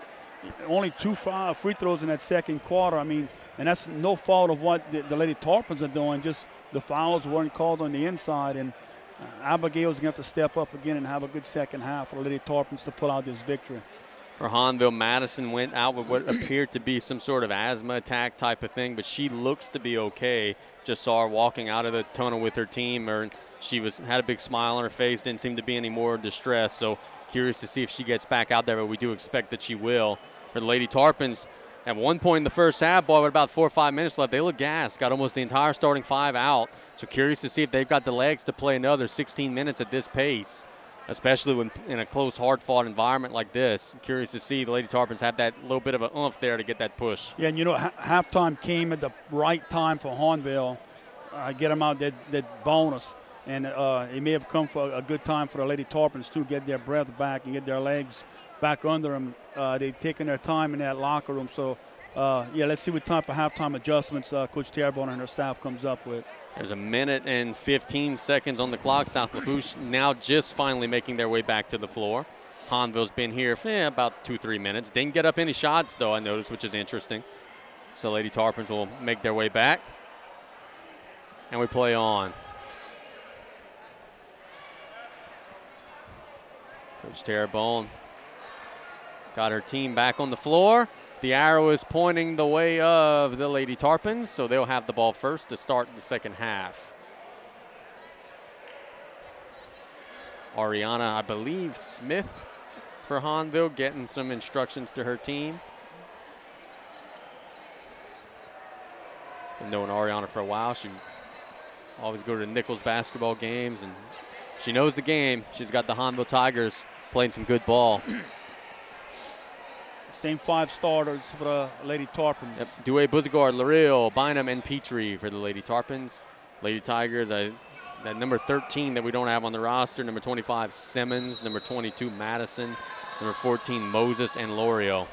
only 2 free throws in that second quarter. I mean, and that's no fault of what the Lady Tarpons are doing. Just the fouls weren't called on the inside, and Abigail's going to have to step up again and have a good second half for the Lady Tarpons to pull out this victory. For Hahnville, Madison went out with what appeared to be some sort of asthma attack type of thing, but she looks to be okay. Just saw her walking out of the tunnel with her team, or she had a big smile on her face, didn't seem to be any more distressed. So curious to see if she gets back out there, but we do expect that she will. For the Lady Tarpons, at one point in the first half, with about 4 or 5 minutes left, they look gassed, got almost the entire starting 5 out. So curious to see if they've got the legs to play another 16 minutes at this pace, especially when in a close, hard-fought environment like this. Curious to see the Lady Tarpons have that little bit of an oomph there to get that push. Yeah, and halftime came at the right time for Hahnville. Get them out that bonus. And it may have come for a good time for the Lady Tarpons to get their breath back and get their legs back under them. They've taken their time in that locker room. So, let's see what type of halftime adjustments Coach Terrebonne and her staff comes up with. There's 1 minute and 15 seconds on the clock. South Lafourche now just finally making their way back to the floor. Hahnville's been here for about 2-3 minutes. Didn't get up any shots, though, I noticed, which is interesting. So Lady Tarpons will make their way back. And we play on. Coach Terrebonne got her team back on the floor. The arrow is pointing the way of the Lady Tarpons, so they'll have the ball first to start the second half. Ariana, I believe, Smith for Hahnville, getting some instructions to her team. Been knowing Ariana for a while. She always go to the Nichols basketball games, and she knows the game. She's got the Hahnville Tigers playing some good ball. Same 5 starters for the Lady Tarpons. Yep. Dewey, Buzigard, Lareal, Bynum, and Petrie for the Lady Tarpons. Lady Tigers, that number 13 that we don't have on the roster, number 25, Simmons, number 22, Madison, number 14, Moses, and L'Oreal.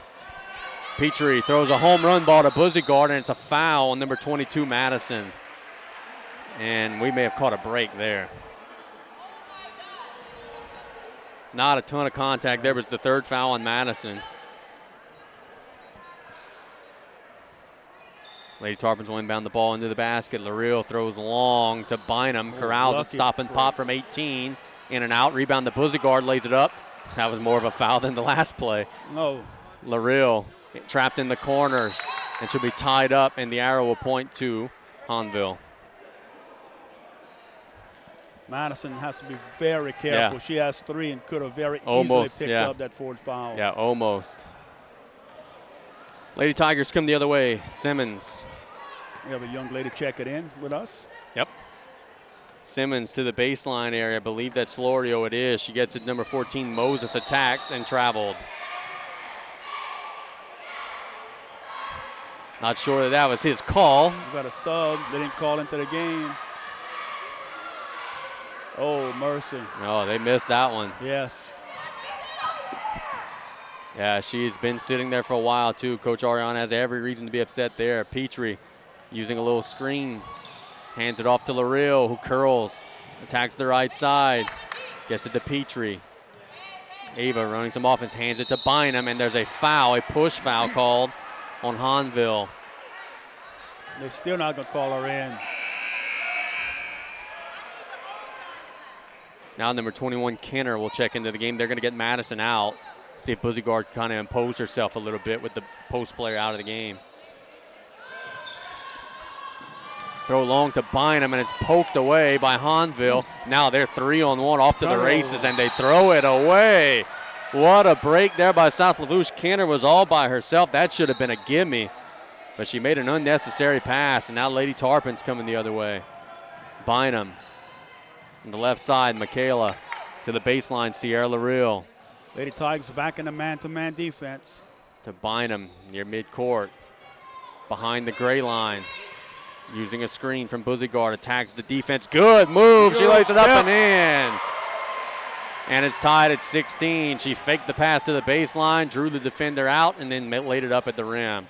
Petrie throws a home run ball to Buzigard, and it's a foul on number 22, Madison. And we may have caught a break there. Not a ton of contact there, but it's the 3rd foul on Madison. Lady Tarpons will inbound the ball into the basket. L'Oreal throws long to Bynum. Corrals it, stop and pop from 18. In and out. Rebound to Buzigard, lays it up. That was more of a foul than the last play. No. L'Oreal trapped in the corners and should be tied up, and the arrow will point to Hahnville. Madison has to be very careful. Yeah. She has 3 and could have very almost easily picked up that 4th foul. Yeah, almost. Lady Tigers come the other way. Simmons. We have a young lady check it in with us. Yep. Simmons to the baseline area. I believe that's L'Oreal. It is. She gets it. Number 14, Moses attacks and traveled. Not sure that was his call. We got a sub. They didn't call into the game. Oh, mercy. No, they missed that one. Yes. Yeah, she's been sitting there for a while, too. Coach Ariana has every reason to be upset there. Petrie using a little screen. Hands it off to L'Oreal, who curls. Attacks the right side. Gets it to Petrie. Ava running some offense. Hands it to Bynum, and there's a foul, a push foul called on Hahnville. They're still not going to call her in. Now number 21, Kenner, will check into the game. They're going to get Madison out. See if Buzigard kind of impose herself a little bit with the post player out of the game. Throw long to Bynum, and it's poked away by Hahnville. Now they're 3-on-1 off to the races, and they throw it away. What a break there by South Lafourche. Kenner was all by herself. That should have been a gimme, but she made an unnecessary pass, and now Lady Tarpons coming the other way. Bynum on the left side, Michaela to the baseline, Sierra L'Oreal. Lady Tigers back in the man-to-man defense. To Bynum near midcourt. Behind the gray line. Using a screen from Buzigard. Attacks the defense. Good move. She lays it up and in. And it's tied at 16. She faked the pass to the baseline, drew the defender out, and then laid it up at the rim.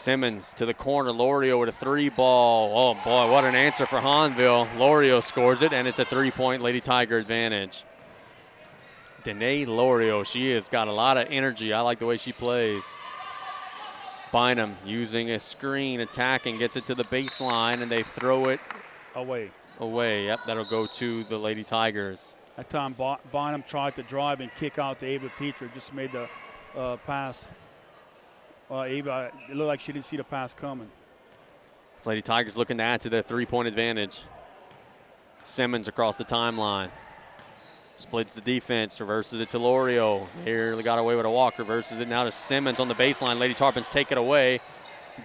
Simmons to the corner. Lorio with a 3-ball. Oh, boy, what an answer for Hahnville. Lorio scores it, and it's a 3-point Lady Tiger advantage. Danae Lorio, she has got a lot of energy. I like the way she plays. Bynum using a screen, attacking, gets it to the baseline, and they throw it away. Yep, that'll go to the Lady Tigers. That time, Bynum tried to drive and kick out to Ava Petrie. Just made the pass. Ava, it looked like she didn't see the pass coming. This Lady Tigers looking to add to their 3-point advantage. Simmons across the timeline. Splits the defense, reverses it to Lorio. Nearly got away with a walk, reverses it now to Simmons on the baseline. Lady Tarpons take it away.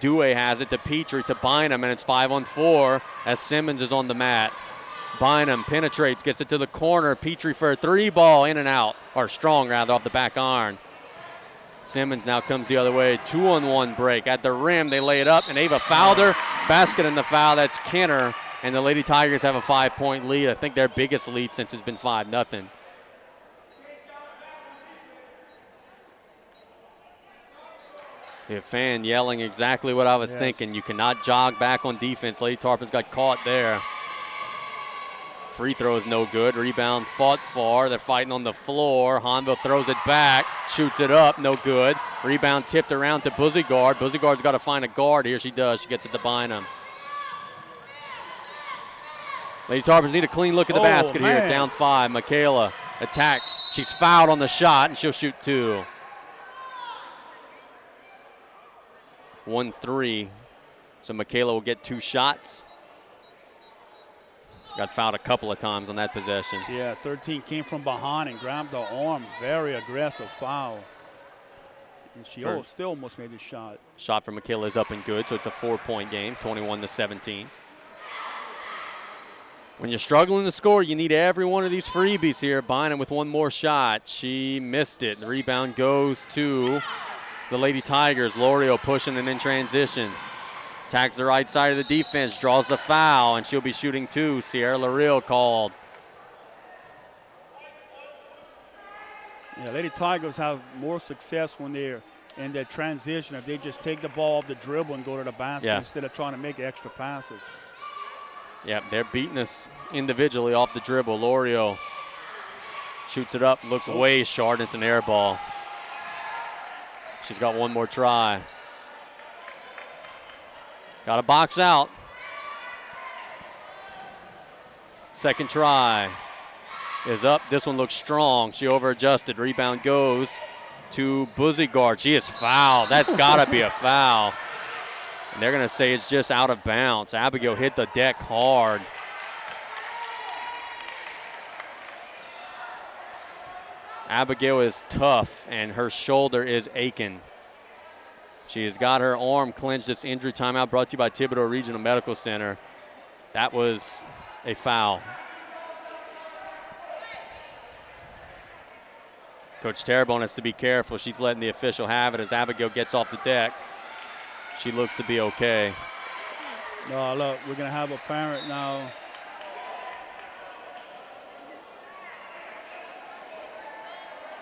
Due has it to Petrie, to Bynum, and it's 5-on-4 as Simmons is on the mat. Bynum penetrates, gets it to the corner. Petrie for a 3-ball, in and out, or strong rather, off the back iron. Simmons now comes the other way. 2-on-1 break. At the rim, they lay it up, and Ava fouled her. Basket in the foul, that's Kenner. And the Lady Tigers have a 5-point lead. I think their biggest lead since it's been 5-0. A fan yelling exactly what I was thinking. You cannot jog back on defense. Lady Tarpons got caught there. Free throw is no good. Rebound fought for. They're fighting on the floor. Hahnville throws it back, shoots it up, no good. Rebound tipped around to Buzzygard. Buzzygard's got to find a guard here. She does. She gets it to Bynum. Lady Tarpons need a clean look at the basket here. Down 5. Michaela attacks. She's fouled on the shot, and she'll shoot 2. 1-3. So Michaela will get 2 shots. Got fouled a couple of times on that possession. Yeah, 13 came from behind and grabbed the arm. Very aggressive foul. And she still almost made the shot. Shot from Michaela is up and good, so it's a 4-point game, 21-17. When you're struggling to score, you need every one of these freebies here. Bynum with one more shot. She missed it. The rebound goes to the Lady Tigers. Lorio pushing and in transition. Tags the right side of the defense, draws the foul, and she'll be shooting 2. Sierra Lareal called. Yeah, Lady Tigers have more success when they're in their transition. If they just take the ball off the dribble and go to the basket instead of trying to make extra passes. Yep, they're beating us individually off the dribble. Lorio shoots it up, looks way short, and it's an air ball. She's got one more try. Got to box out. Second try is up. This one looks strong. She over-adjusted. Rebound goes to Buzzygard. She is fouled. That's got to be a foul. And they're going to say it's just out of bounds. Abigail hit the deck hard. Abigail is tough, and her shoulder is aching. She has got her arm clenched. This injury timeout brought to you by Thibodaux Regional Medical Center. That was a foul. Coach Terrebonne has to be careful. She's letting the official have it as Abigail gets off the deck. She looks to be okay. Oh, look, we're going to have a parent now.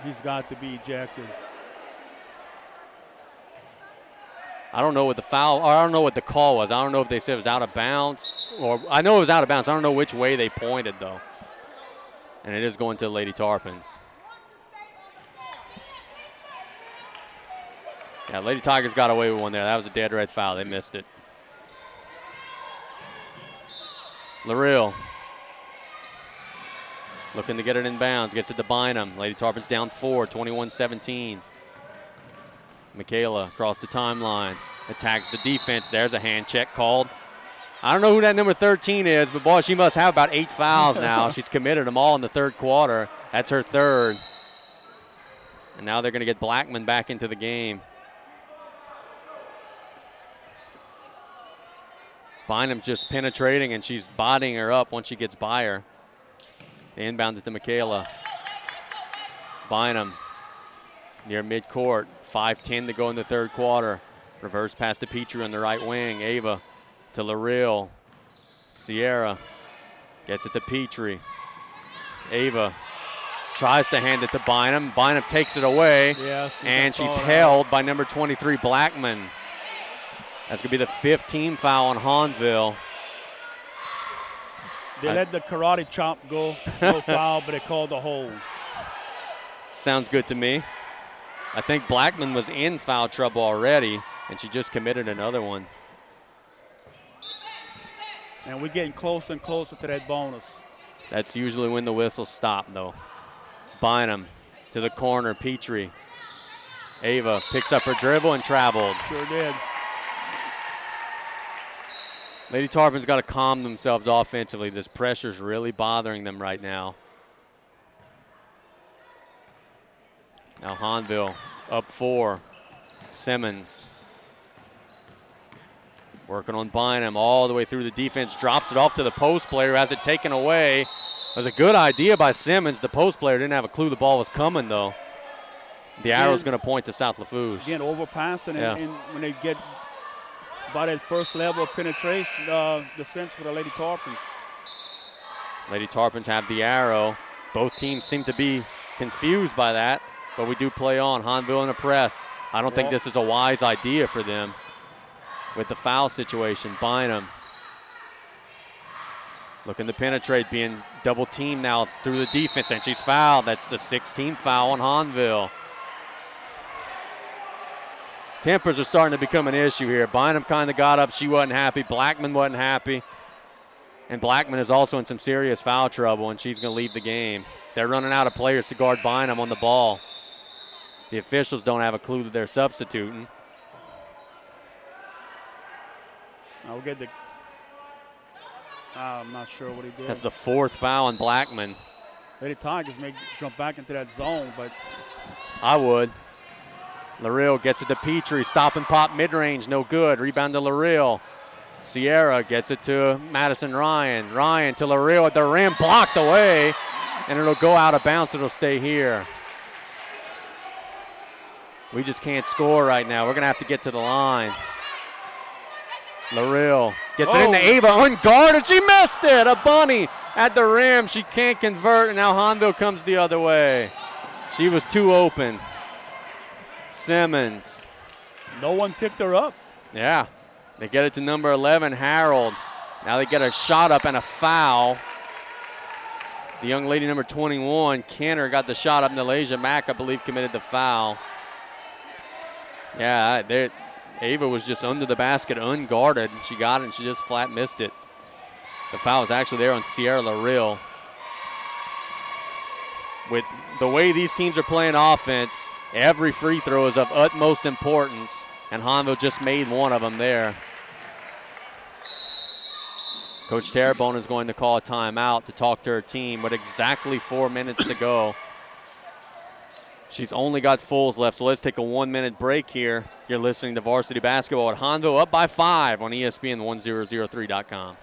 He's got to be ejected. I don't know what the foul, or I don't know what the call was. I don't know if they said it was out of bounds, or I know it was out of bounds. I don't know which way they pointed, though. And it is going to Lady Tarpons. Yeah, Lady Tigers got away with one there. That was a dead red foul. They missed it. Lareal looking to get it in bounds. Gets it to Bynum. Lady Tarpons down 4, 21-17. Michaela across the timeline. Attacks the defense. There's a hand check called. I don't know who that number 13 is, but, boy, she must have about 8 fouls now. She's committed them all in the third quarter. That's her third. And now they're going to get Blackman back into the game. Bynum just penetrating, and she's bodying her up once she gets by her. They inbound it to Michaela. Bynum near midcourt. 5:10 to go in the third quarter. Reverse pass to Petrie on the right wing. Ava to Lareal. Sierra gets it to Petrie. Ava tries to hand it to Bynum. Bynum takes it away, and she's held by number 23, Blackman. That's going to be the 15th foul on Hahnville. They let the karate chop go, no foul, but they called the hold. Sounds good to me. I think Blackman was in foul trouble already, and she just committed another one. And we're getting closer and closer to that bonus. That's usually when the whistles stop, though. Bynum to the corner, Petrie. Ava picks up her dribble and traveled. Sure did. Lady Tarpon's got to calm themselves offensively. This pressure's really bothering them right now. Now Hahnville up 4. Simmons working on Bynum all the way through the defense. Drops it off to the post player who has it taken away. It was a good idea by Simmons. The post player didn't have a clue the ball was coming, though. The arrow's going to point to South Lafourche. Again, overpassing, Yeah. and when they get by that first level of penetration, defense for the Lady Tarpons. Lady Tarpons have the arrow. Both teams seem to be confused by that, but we do play on. Hahnville in the press. I don't think this is a wise idea for them with the foul situation. Bynum looking to penetrate, being double teamed now through the defense, and she's fouled. That's the 16th foul on Hahnville. Tempers are starting to become an issue here. Bynum kind of got up. She wasn't happy. Blackman wasn't happy. And Blackman is also in some serious foul trouble, and she's going to leave the game. They're running out of players to guard Bynum on the ball. The officials don't have a clue that they're substituting. I'll get the. I'm not sure what he did. That's the 4th foul on Blackman. Lady Tigers may jump back into that zone, but I would. Larill gets it to Petrie. Stop and pop mid-range, no good. Rebound to Larill. Sierra gets it to Madison Ryan. Ryan to Larill at the rim, blocked away, and it'll go out of bounds. It'll stay here. We just can't score right now. We're going to have to get to the line. Larill gets it into Ava, unguarded. She missed it. A bunny at the rim. She can't convert, and now Hahnville comes the other way. She was too open. Simmons. no one picked her up. Yeah. They get it to number 11, Harold. Now they get a shot up and a foul. The young lady, number 21, Kenner, got the shot up. Nalasia Mack, I believe, committed the foul. Yeah, Ava was just under the basket, unguarded. She got it, and she just flat missed it. The foul is actually there on Sierra Larill. With the way these teams are playing offense, every free throw is of utmost importance, and Hahnville just made one of them there. Coach Terrebonne is going to call a timeout to talk to her team with exactly 4 minutes to go. She's only got fulls left, so let's take a 1-minute break here. You're listening to Varsity Basketball at Hahnville, up by 5 on ESPN 1003.com.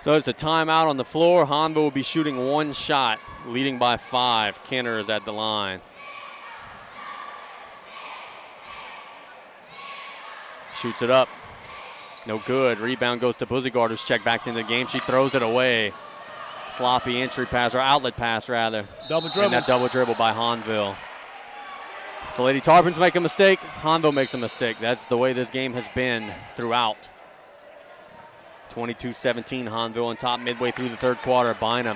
So it's a timeout on the floor. Hahnville will be shooting one shot, leading by 5. Kenner is at the line. Shoots it up. No good. Rebound goes to Buzigard, who's checked back into the game. She throws it away. Sloppy entry pass, or outlet pass, rather. Double dribble. And that double dribble by Hahnville. So Lady Tarpons make a mistake. Hahnville makes a mistake. That's the way this game has been throughout. 22-17, Hahnville on top midway through the third quarter. Bynum.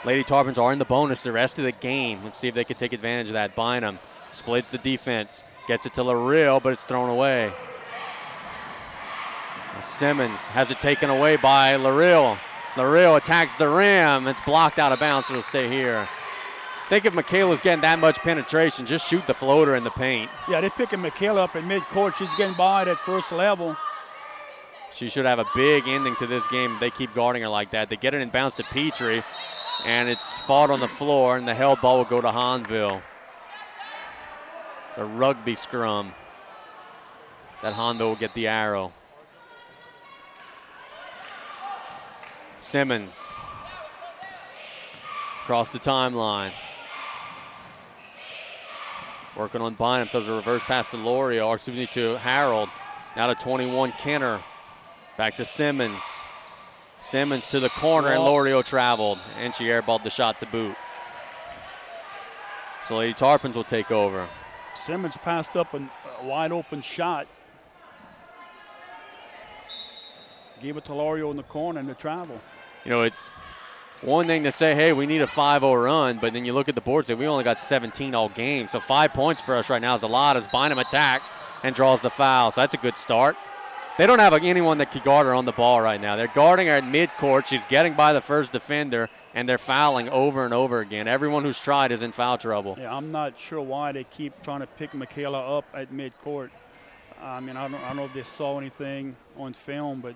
Lady Tarpons are in the bonus the rest of the game. Let's see if they can take advantage of that. Bynum splits the defense. Gets it to Larill, but it's thrown away. Simmons has it taken away by Larill. Larill attacks the rim. It's blocked out of bounds. It'll stay here. I think if Michaela's getting that much penetration, just shoot the floater in the paint. Yeah, they're picking Michaela up at midcourt. She's getting by at first level. She should have a big ending to this game if they keep guarding her like that. They get it in bounds to Petrie, and it's fought on the floor, and the held ball will go to Hahnville. It's a rugby scrum that Hahnville will get the arrow. Simmons across the timeline. Working on Bynum, throws a reverse pass to L'Oreal, or excuse me, to Harold. Now to 21, Kenner. Back to Simmons. Simmons to the corner, and L'Oreal traveled, and she airballed the shot to boot. So Lady Tarpons will take over. Simmons passed up a wide open shot. Gave it to L'Oreal in the corner and the travel. You know, it's one thing to say, hey, we need a 5-0 run, but then you look at the board and say we only got 17 all game. So 5 points for us right now is a lot as Bynum attacks and draws the foul. So that's a good start. They don't have anyone that could guard her on the ball right now. They're guarding her at midcourt. She's getting by the first defender, and they're fouling over and over again. Everyone who's tried is in foul trouble. Yeah, I'm not sure why they keep trying to pick Michaela up at midcourt. I mean, I don't know if they saw anything on film, but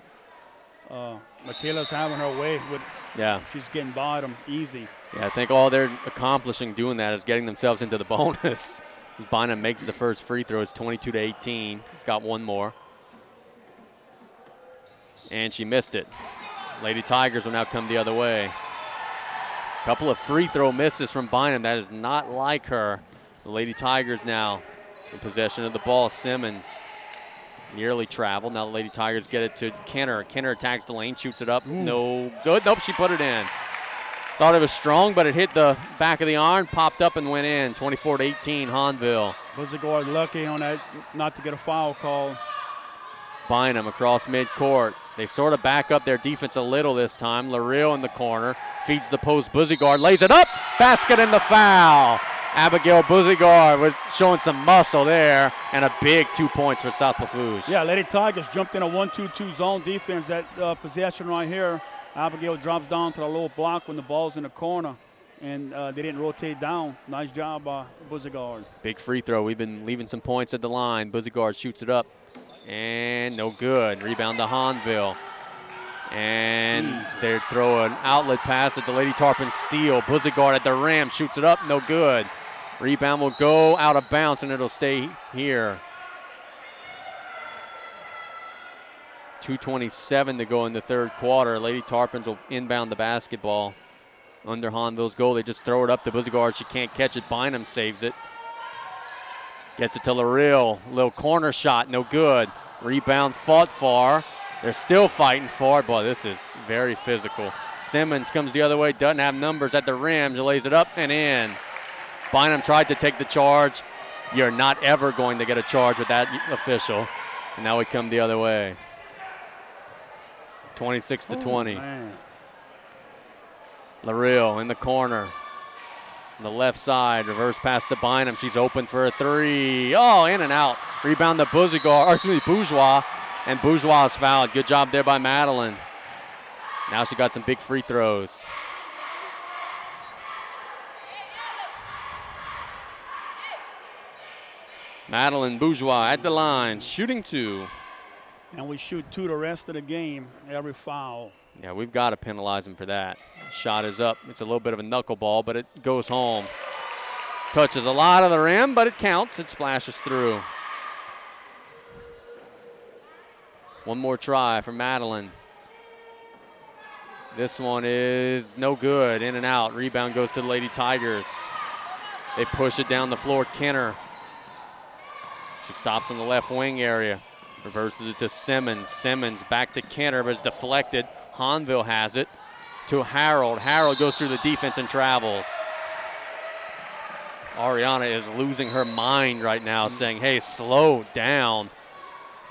Michaela's having her way with. Yeah, she's getting by them easy. Yeah, I think all they're accomplishing doing that is getting themselves into the bonus. As Bynum makes the first free throw, it's 22-18. He's got one more. And she missed it. Lady Tigers will now come the other way. Couple of free throw misses from Bynum. That is not like her. The Lady Tigers now in possession of the ball. Simmons nearly traveled. Now the Lady Tigers get it to Kenner. Kenner attacks the lane, shoots it up. Ooh. No good. Nope, she put it in. Thought it was strong, but it hit the back of the iron, popped up and went in. 24-18, Hahnville. Buzigard lucky on that not to get a foul call. Bynum across midcourt. They sort of back up their defense a little this time. Larill in the corner. Feeds the post. Buzigard lays it up. Basket and the foul. Abigail Buzigard with showing some muscle there. And a big 2 points for South Lafourche. Yeah, Lady Tigers jumped in a 1-2-2 zone defense. That possession right here. Abigail drops down to the low block when the ball's in the corner. And they didn't rotate down. Nice job by Buzigard. Big free throw. We've been leaving some points at the line. Buzigard shoots it up. And no good. Rebound to Hahnville. And they throw an outlet pass at the Lady Tarpon steal. Buzigard at the rim, shoots it up, no good. Rebound will go out of bounds, and it'll stay here. 2:27 to go in the third quarter. Lady Tarpons will inbound the basketball under Hahnville's goal. They just throw it up to Buzigard. She can't catch it. Bynum saves it. Gets it to Larill. Little corner shot, no good. Rebound fought for. They're still fighting for it. Boy, this is very physical. Simmons comes the other way, doesn't have numbers at the rim. She lays it up and in. Bynum tried to take the charge. You're not ever going to get a charge with that official. And now we come the other way. 26-20. Larill in the corner. On the left side, reverse pass to Bynum. She's open for a three. Oh, in and out. Rebound to Bourgeois. And Bourgeois is fouled. Good job there by Madeline. Now she got some big free throws. Madeline Bourgeois at the line, shooting two. And we shoot two the rest of the game, every foul. Yeah, we've got to penalize him for that. Shot is up. It's a little bit of a knuckleball, but it goes home. Touches a lot of the rim, but it counts. It splashes through. One more try for Madeline. This one is no good. In and out. Rebound goes to the Lady Tigers. They push it down the floor. Kenner. She stops in the left wing area. Reverses it to Simmons. Simmons back to Kenner, but it's deflected. Hahnville has it to Harold. Harold goes through the defense and travels. Ariana is losing her mind right now, saying, hey, slow down.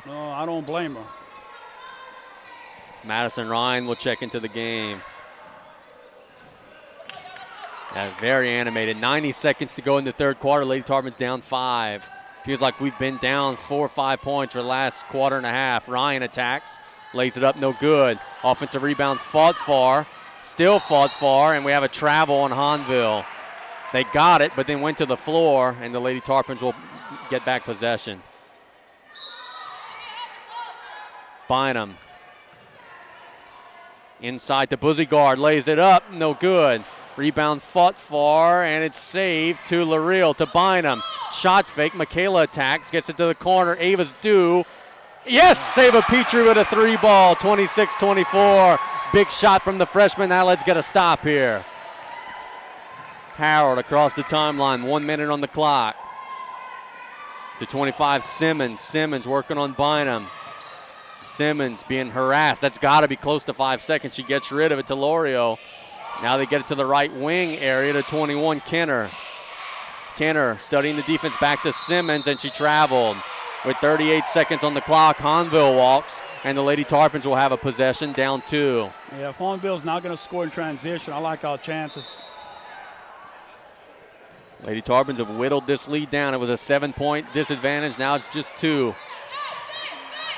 No, I don't blame her. Madison Ryan will check into the game. Yeah, very animated. 90 seconds to go in the third quarter. Lady Tarpons down 5. Feels like we've been down 4 or 5 points for the last quarter and a half. Ryan attacks. Lays it up, no good. Offensive rebound fought far. Still fought far, and we have a travel on Hahnville. They got it, but then went to the floor, and the Lady Tarpons will get back possession. Bynum. Inside to Buzigard, lays it up, no good. Rebound fought far, and it's saved to Lareal, to Bynum. Shot fake, Michaela attacks, gets it to the corner. Ava's due. Yes, Ava Petrie with a 3-ball, 26-24. Big shot from the freshman. Now let's get a stop here. Harold across the timeline, 1 minute on the clock. To 25, Simmons. Simmons working on Bynum. Simmons being harassed. That's got to be close to 5 seconds. She gets rid of it to Lorio. Now they get it to the right wing area to 21, Kenner. Kenner studying the defense, back to Simmons, and she traveled. With 38 seconds on the clock, Hahnville walks, and the Lady Tarpons will have a possession, down 2. Yeah, if Hahnville's not going to score in transition, I like our chances. Lady Tarpons have whittled this lead down. It was a 7-point disadvantage. Now it's just 2.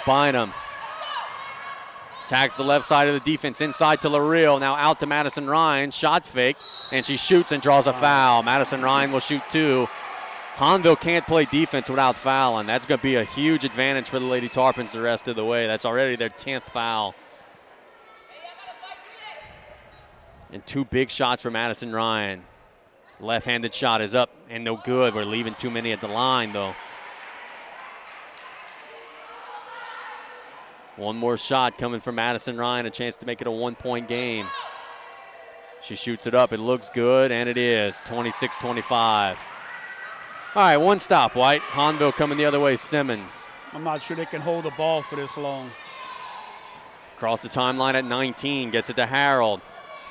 Bynum attacks the left side of the defense, inside to Lareal. Now out to Madison Ryan. Shot fake, and she shoots and draws a foul. Madison Ryan will shoot 2. Hahnville can't play defense without fouling. That's going to be a huge advantage for the Lady Tarpons the rest of the way. That's already their 10th foul. And 2 big shots for Madison Ryan. Left-handed shot is up and no good. We're leaving too many at the line, though. One more shot coming from Madison Ryan, a chance to make it a 1-point game. She shoots it up. It looks good, and it is 26-25. All right, one stop, White. Hahnville coming the other way, Simmons. I'm not sure they can hold the ball for this long. Across the timeline at 19, gets it to Harold.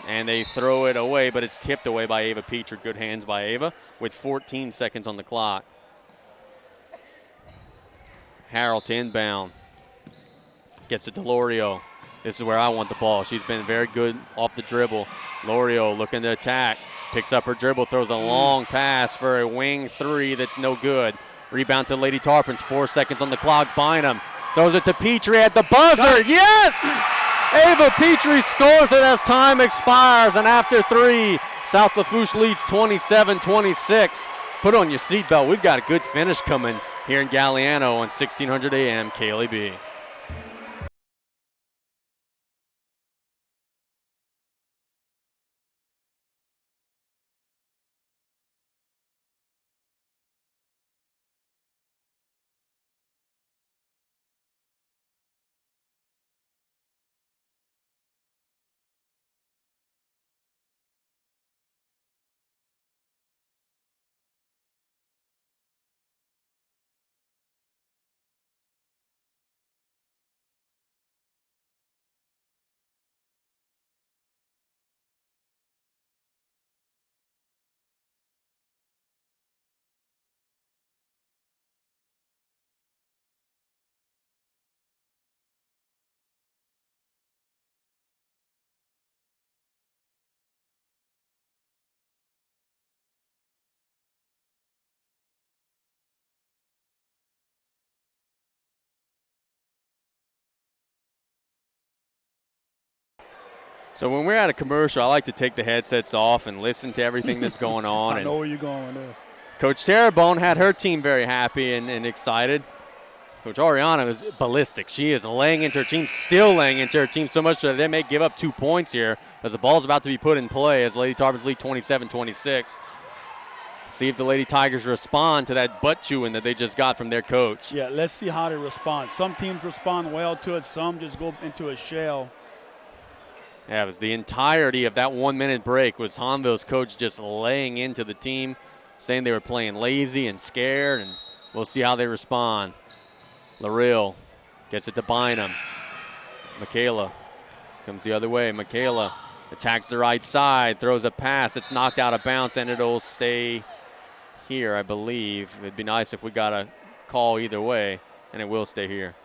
And they throw it away, but it's tipped away by Ava Petrie. Good hands by Ava with 14 seconds on the clock. Harold to inbound. Gets it to Lorio. This is where I want the ball. She's been very good off the dribble. Lorio looking to attack. Picks up her dribble, throws a long pass for a wing 3 that's no good. Rebound to Lady Tarpons, 4 seconds on the clock. Bynum throws it to Petrie at the buzzer. Yes! Ava Petrie scores it as time expires, and after 3, South Lafourche leads 27-26. Put on your seatbelt. We've got a good finish coming here in Galliano on 1600 AM KLEB. So when we're at a commercial, I like to take the headsets off and listen to everything that's going on. I know where you're going with this. Coach Terrebonne had her team very happy and excited. Coach Ariana is ballistic. She is laying into her team, still laying into her team so much that they may give up 2 points here as the ball's about to be put in play as Lady Tarpons lead 27-26. See if the Lady Tigers respond to that butt chewing that they just got from their coach. Yeah, let's see how they respond. Some teams respond well to it. Some just go into a shell. Yeah, it was the entirety of that 1 minute break was Hahnville's coach just laying into the team, saying they were playing lazy and scared, and we'll see how they respond. Lareal gets it to Bynum. Michaela comes the other way. Michaela attacks the right side, throws a pass. It's knocked out of bounds, and it'll stay here, I believe. It'd be nice if we got a call either way, and it will stay here.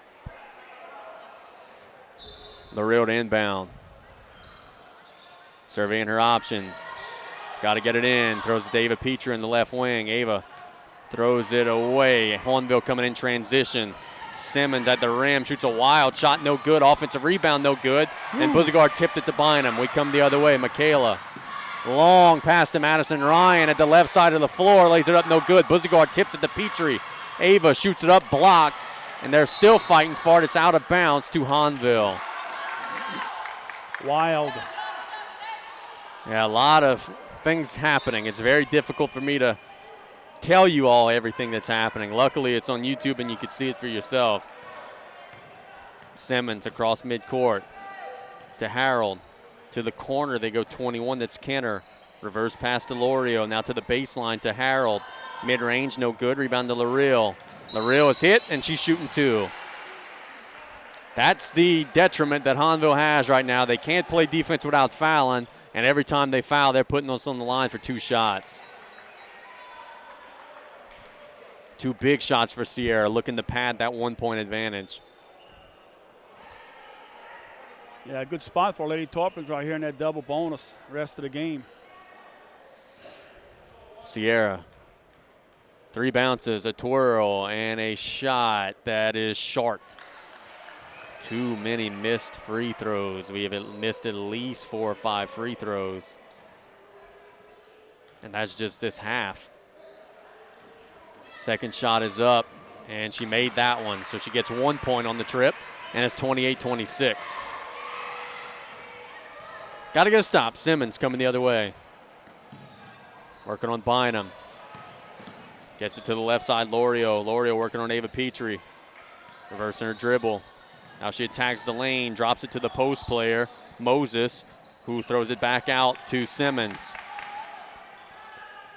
Lareal to inbound. Surveying her options. Got to get it in. Throws it to Ava Petrie in the left wing. Ava throws it away. Hahnville coming in transition. Simmons at the rim, shoots a wild shot, no good. Offensive rebound, no good. And Buzigard tipped it to Bynum. We come the other way. Michaela, long pass to Madison Ryan at the left side of the floor, lays it up, no good. Buzigard tips it to Petrie. Ava shoots it up, blocked, and they're still fighting for it. It's out of bounds to Hahnville. Wild. Yeah, a lot of things happening. It's very difficult for me to tell you all everything that's happening. Luckily, it's on YouTube and you can see it for yourself. Simmons across midcourt to Harold. To the corner, they go 21. That's Kenner. Reverse pass to Lorio. Now to the baseline to Harold. Mid-range, no good. Rebound to Lareal. Lareal is hit, and she's shooting 2. That's the detriment that Hahnville has right now. They can't play defense without fouling, and every time they foul, they're putting us on the line for 2 shots. 2 big shots for Sierra, looking to pad that 1-point advantage. Yeah, good spot for Lady Tarpons right here in that double bonus rest of the game. Sierra, 3 bounces, a twirl, and a shot that is short. Too many missed free throws. We have missed at least 4 or 5 free throws. And that's just this half. Second shot is up, and she made that one. So she gets 1 point on the trip, and it's 28-26. Got to get a stop. Simmons coming the other way. Working on Bynum. Gets it to the left side, Lorio. Lorio working on Ava Petrie. Reversing her dribble. Now she attacks the lane, drops it to the post player, Moses, who throws it back out to Simmons.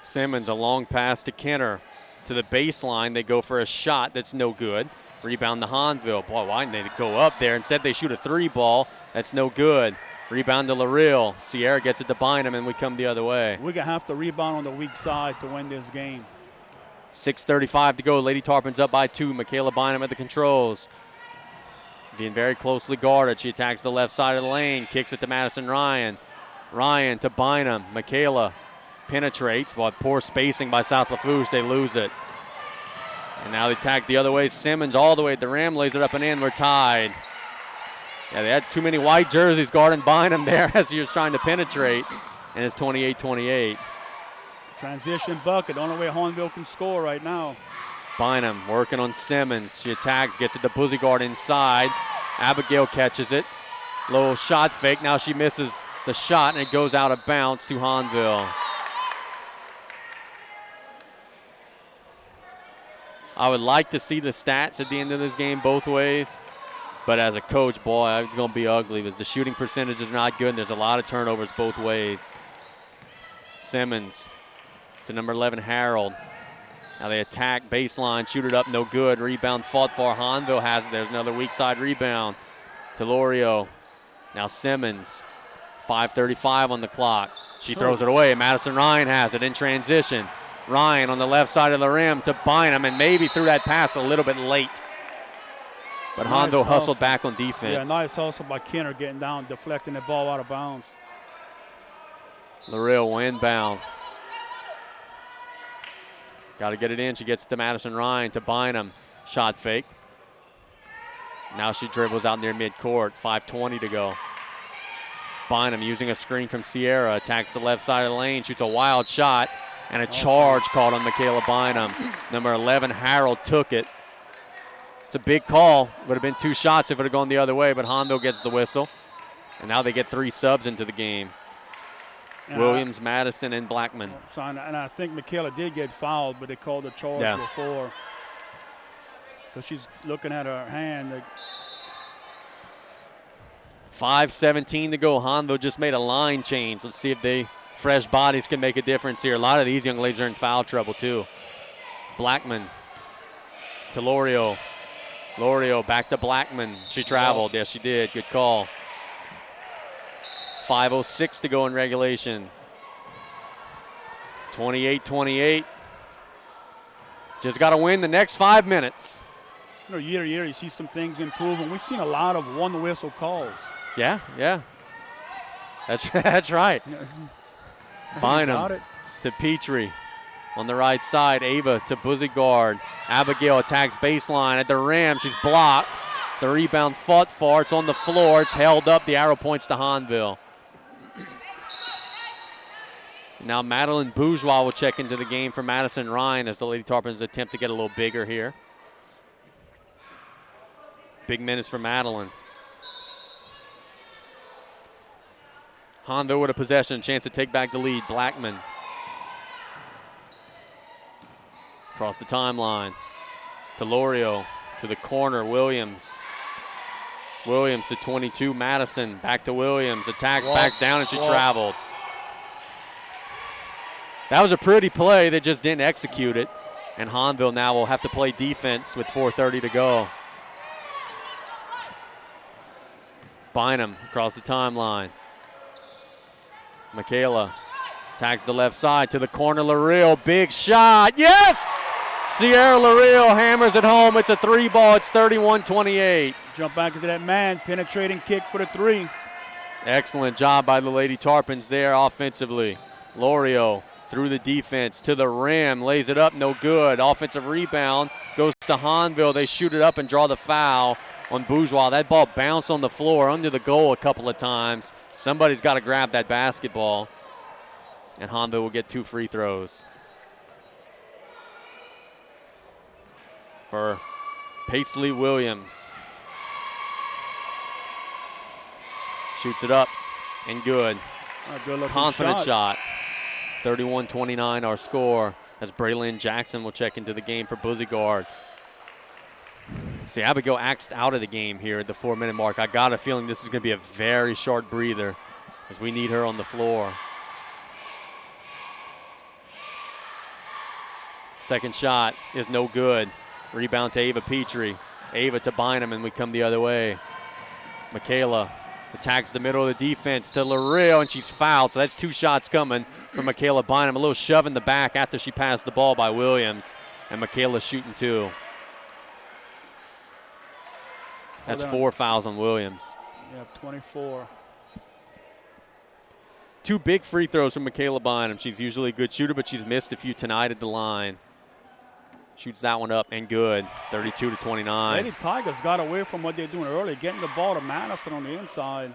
Simmons, a long pass to Kenner. To the baseline, they go for a shot that's no good. Rebound to Hahnville. Boy, why didn't they go up there? Instead, they shoot a 3 ball. That's no good. Rebound to Lareal. Sierra gets it to Bynum, and we come the other way. We're going to have to rebound on the weak side to win this game. 6:35 to go. Lady Tarpons up by 2. Michaela Bynum at the controls. Being very closely guarded. She attacks the left side of the lane. Kicks it to Madison Ryan. Ryan to Bynum. Michaela penetrates, but poor spacing by South Lafourche. They lose it. And now they attack the other way. Simmons all the way at the rim. Lays it up and in. We're tied. Yeah, they had too many white jerseys guarding Bynum there as he was trying to penetrate. And it's 28-28. Transition bucket. Only way Hahnville can score right now. Bynum working on Simmons. She attacks, gets it to Buzigard inside. Abigail catches it. Little shot fake. Now she misses the shot, and it goes out of bounds to Hahnville. I would like to see the stats at the end of this game both ways. But as a coach, boy, it's going to be ugly because the shooting percentage is not good, and there's a lot of turnovers both ways. Simmons to number 11, Harold. Now they attack baseline, shoot it up, no good. Rebound fought for. Hahnville has it. There's another weak side rebound to Lorio. Now Simmons, 5:35 on the clock. She throws it away. Madison Ryan has it in transition. Ryan on the left side of the rim to Bynum, and maybe threw that pass a little bit late. But nice Hahnville hustled back on defense. Yeah, nice hustle by Kenner getting down, deflecting the ball out of bounds. Lareal will inbound. Got to get it in. She gets it to Madison Ryan, to Bynum. Shot fake. Now she dribbles out near midcourt. 5:20 to go. Bynum using a screen from Sierra. Attacks the left side of the lane. Shoots a wild shot. And a charge called on Michaela Bynum. Number 11, Harold, took it. It's a big call. Would have been 2 shots if it had gone the other way, but Hahnville gets the whistle. And now they get 3 subs into the game. Williams, Madison, and Blackman. And I think Michaela did get fouled, but they called the charge before. Because she's looking at her hand. 5:17 to go. Hahnville just made a line change. Let's see if fresh bodies can make a difference here. A lot of these young ladies are in foul trouble, too. Blackman to Lorio. Lorio back to Blackman. She traveled. Yes, she did. Good call. 5:06 to go in regulation. 28-28. Just got to win the next 5 minutes. You know, year to year, you see some things improving. We've seen a lot of one-whistle calls. Yeah. That's right. Bynum to Petrie. On the right side, Ava to Buzigard. Abigail attacks baseline at the rim. She's blocked. The rebound fought for. It's on the floor. It's held up. The arrow points to Hahnville. Now Madeline Bourgeois will check into the game for Madison Ryan as the Lady Tarpons attempt to get a little bigger here. Big minutes for Madeline. Hahnville with a possession, chance to take back the lead. Blackman. Across the timeline. To Lorio. To the corner, Williams. Williams to 22, Madison. Back to Williams. Attacks, backs down, and she traveled. That was a pretty play. They just didn't execute it. And Hahnville now will have to play defense with 4:30 to go. Bynum across the timeline. Michaela tags the left side to the corner. Lareal, big shot. Yes! Sierra Lareal hammers it home. It's a 3-ball. It's 31-28. Jump back into that man. Penetrating kick for the 3. Excellent job by the Lady Tarpons there offensively. Lorio through the defense to the rim. Lays it up. No good. Offensive rebound goes to Hahnville. They shoot it up and draw the foul on Bourgeois. That ball bounced on the floor under the goal a couple of times. Somebody's got to grab that basketball. And Hahnville will get 2 free throws. For Paisley Williams. Shoots it up and good. Confident shot. 31-29 our score as Braylon Jackson will check into the game for Buzigard. See, Abigail axed out of the game here at the 4-minute mark. I got a feeling this is going to be a very short breather as we need her on the floor. Second shot is no good. Rebound to Ava Petrie. Ava to Bynum, and we come the other way. Michaela attacks the middle of the defense to Lareal, and she's fouled. So that's 2 shots coming from Michaela Bynum. A little shove in the back after she passed the ball by Williams. And Michaela shooting 2. That's 4 fouls on Williams. Yep, 24. 2 big free throws from Michaela Bynum. She's usually a good shooter, but she's missed a few tonight at the line. Shoots that one up and good. 32-29. Lady Tigers got away from what they're doing earlier, getting the ball to Madison on the inside.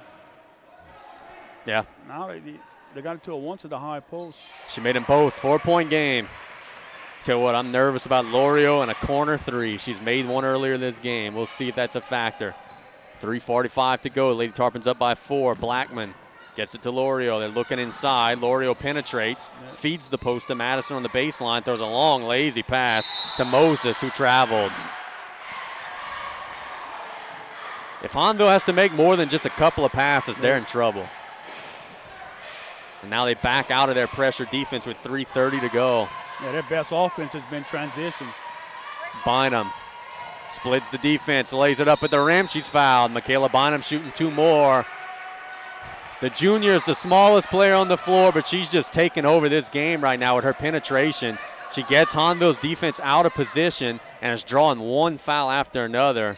Yeah. Now they got it to a once at the high post. She made them both. 4-point game. Tell you what, I'm nervous about Lorio and a corner 3. She's made one earlier in this game. We'll see if that's a factor. 3:45 to go. Lady Tarpons up by 4. Blackman gets it to Lorio. They're looking inside. Lorio penetrates, feeds the post to Madison on the baseline, throws a long, lazy pass to Moses, who traveled. If Hahnville has to make more than just a couple of passes, they're in trouble. And now they back out of their pressure defense with 3:30 to go. Yeah, their best offense has been transition. Bynum splits the defense, lays it up at the rim. She's fouled. Michaela Bynum shooting 2 more. The junior is the smallest player on the floor, but she's just taking over this game right now with her penetration. She gets Hahnville's defense out of position and is drawing 1 foul after another.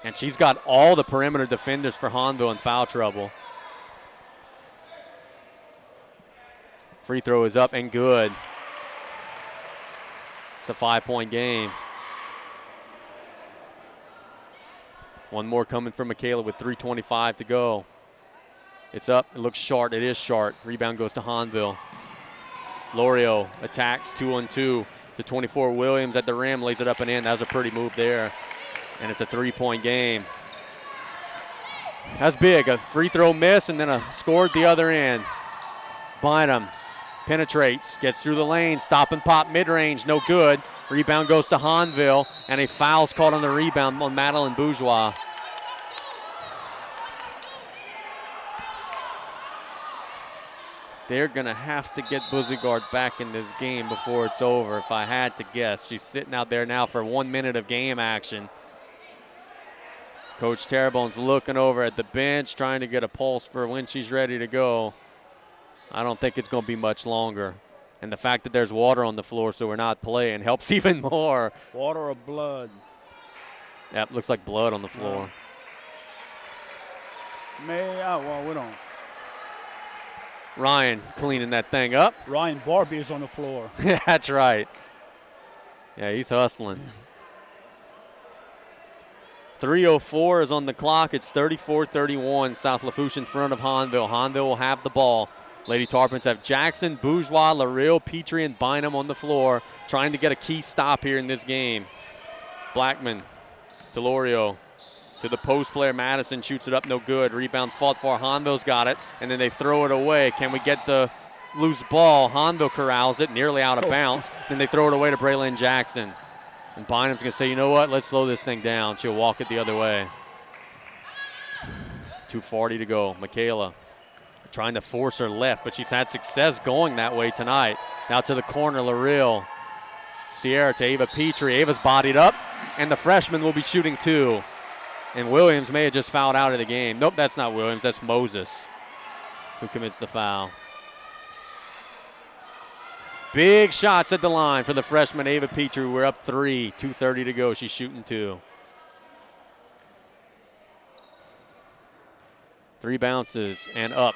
And she's got all the perimeter defenders for Hahnville in foul trouble. Free throw is up and good. It's a 5-point game. One more coming from Michaela with 3:25 to go. It's up. It looks short. It is short. Rebound goes to Hahnville. Lorio attacks 2-on-2 to 24. Williams at the rim, lays it up and in. That was a pretty move there. And it's a 3-point game. That's big. A free throw miss and then a score at the other end. Bynum penetrates, gets through the lane, stop and pop mid-range, no good. Rebound goes to Hahnville, and a foul's called on the rebound on Madeline Bourgeois. They're going to have to get Buzigard back in this game before it's over, if I had to guess. She's sitting out there now for 1 minute of game action. Coach Terrebone's looking over at the bench, trying to get a pulse for when she's ready to go. I don't think it's going to be much longer. And the fact that there's water on the floor so we're not playing helps even more. Water or blood? Yep, looks like blood on the floor. Well, we don't. Ryan cleaning that thing up. Ryan Barbie is on the floor. That's right. Yeah, he's hustling. 3:04 is on the clock. It's 34-31. South Lafourche in front of Hahnville. Hahnville will have the ball. Lady Tarpons have Jackson, Bourgeois, Lareal, Petrie, and Bynum on the floor, trying to get a key stop here in this game. Blackman, Delorio, to the post player. Madison shoots it up, no good. Rebound fought for. Hahnville's got it, and then they throw it away. Can we get the loose ball? Hahnville corrals it, nearly out of bounds. Then they throw it away to Braylon Jackson. And Bynum's going to say, you know what, let's slow this thing down. She'll walk it the other way. 2:40 to go. Michaela trying to force her left, but she's had success going that way tonight. Now to the corner, Lareal. Sierra to Ava Petrie. Ava's bodied up, and the freshman will be shooting two. And Williams may have just fouled out of the game. Nope, that's not Williams. That's Moses who commits the foul. Big shots at the line for the freshman Ava Petrie. We're up 3, 2:30 to go. She's shooting two. 3 bounces and up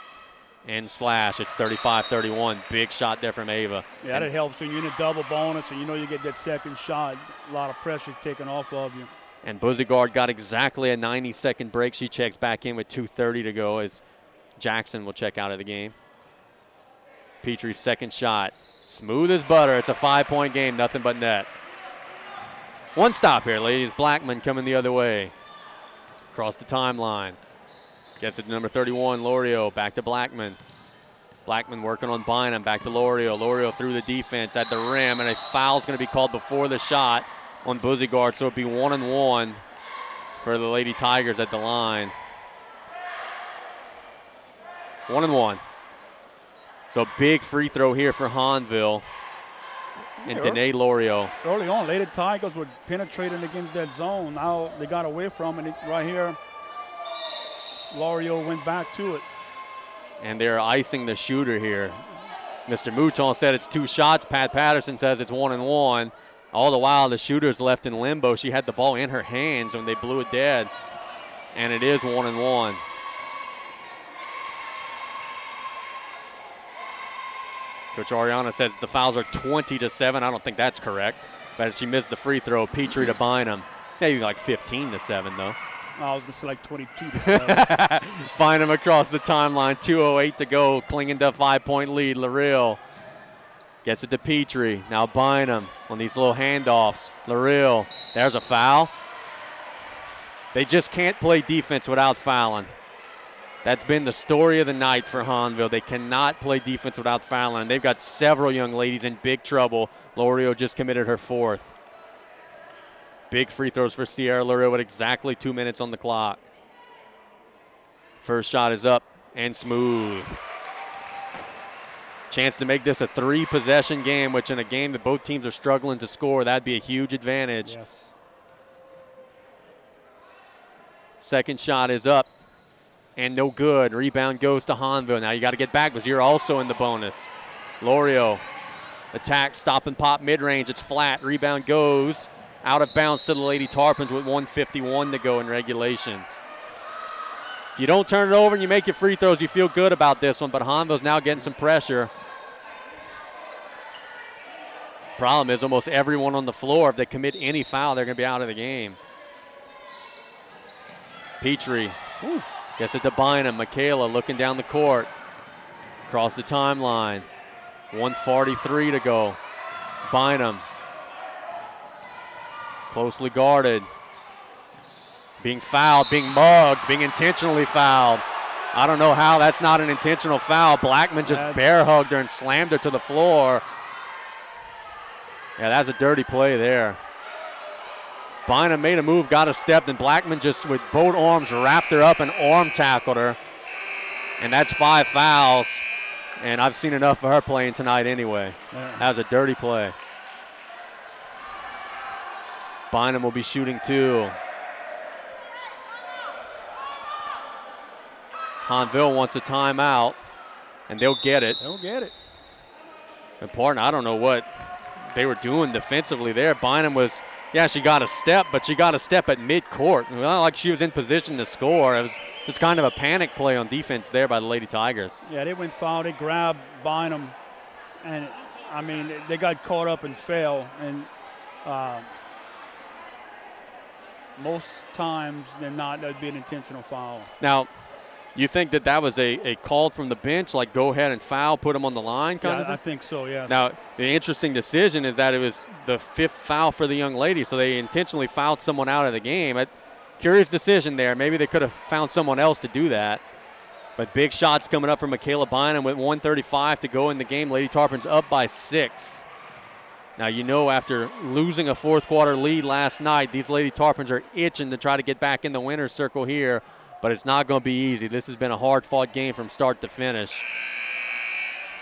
and splash. It's 35-31. Big shot there from Ava. Yeah, that helps when you're in a double bonus and you know you get that second shot. A lot of pressure taken off of you. And Buzigard got exactly a 90-second break. She checks back in with 2:30 to go as Jackson will check out of the game. Petrie's second shot. Smooth as butter. It's a 5-point game, nothing but net. One stop here, ladies. Blackman coming the other way. Across the timeline. Gets it to number 31, Lorio. Back to Blackman. Blackman working on Bynum. Back to Lorio. Lorio through the defense at the rim, and a foul's going to be called before the shot on Buzigard, so it'll be 1-1 for the Lady Tigers at the line. 1-1. So big free throw here for Hahnville and Danae Lorio. Early on, Lady Tigers were penetrating against that zone. Now they got away from it right here. Lorio went back to it. And they're icing the shooter here. Mr. Mouton said it's 2 shots. Pat Patterson says it's 1-1. All the while, the shooter's left in limbo. She had the ball in her hands when they blew it dead. And it is 1-1. Coach Ariana says the fouls are 20-7. I don't think that's correct. But she missed the free throw. Petrie to Bynum. Maybe like 15-7, though. I was going to say like 22-7. Bynum across the timeline. 2:08 to go. Clinging to a 5-point lead. Lareal gets it to Petrie. Now Bynum on these little handoffs. Lareal. There's a foul. They just can't play defense without fouling. That's been the story of the night for Hahnville. They cannot play defense without fouling. They've got several young ladies in big trouble. Lorio just committed her 4th. Big free throws for Sierra Lareal with exactly 2 minutes on the clock. First shot is up and smooth. Chance to make this a 3-possession game, which in a game that both teams are struggling to score, that'd be a huge advantage. Yes. Second shot is up and no good. Rebound goes to Hahnville. Now you got to get back because you're also in the bonus. Lorio attack, stop and pop mid-range. It's flat. Rebound goes out of bounds to the Lady Tarpons with 1:51 to go in regulation. If you don't turn it over and you make your free throws, you feel good about this one, but Hahnville's now getting some pressure. Problem is almost everyone on the floor, if they commit any foul, they're going to be out of the game. Petrie gets it to Bynum. Michaela looking down the court. Across the timeline. 1:43 to go. Bynum. Closely guarded. Being fouled, being mugged, being intentionally fouled. I don't know how that's not an intentional foul. Blackman just bear hugged her and slammed her to the floor. Yeah, that's a dirty play there. Bynum made a move, got a step, and Blackman just with both arms wrapped her up and arm tackled her. And that's 5 fouls. And I've seen enough of her playing tonight anyway. That was a dirty play. Bynum will be shooting 2. Hahnville wants a timeout, and they'll get it. They'll get it. Important, I don't know what they were doing defensively there. Bynum was, Yeah, she got a step, but she got a step at midcourt. Not like she was in position to score. It was kind of a panic play on defense there by the Lady Tigers. Yeah, they went foul. They grabbed Bynum, and, I mean, they got caught up and fell. And most times than not, that would be an intentional foul. Now, you think that was a call from the bench, like go ahead and foul, put them on the line kind of? I think so, yes. Now, the interesting decision is that it was the 5th foul for the young lady, so they intentionally fouled someone out of the game. Curious decision there. Maybe they could have found someone else to do that. But big shots coming up from Michaela Bynum with 1:35 to go in the game. Lady Tarpon's up by 6. Now, after losing a fourth-quarter lead last night, these Lady Tarpons are itching to try to get back in the winner's circle here. But it's not going to be easy. This has been a hard-fought game from start to finish.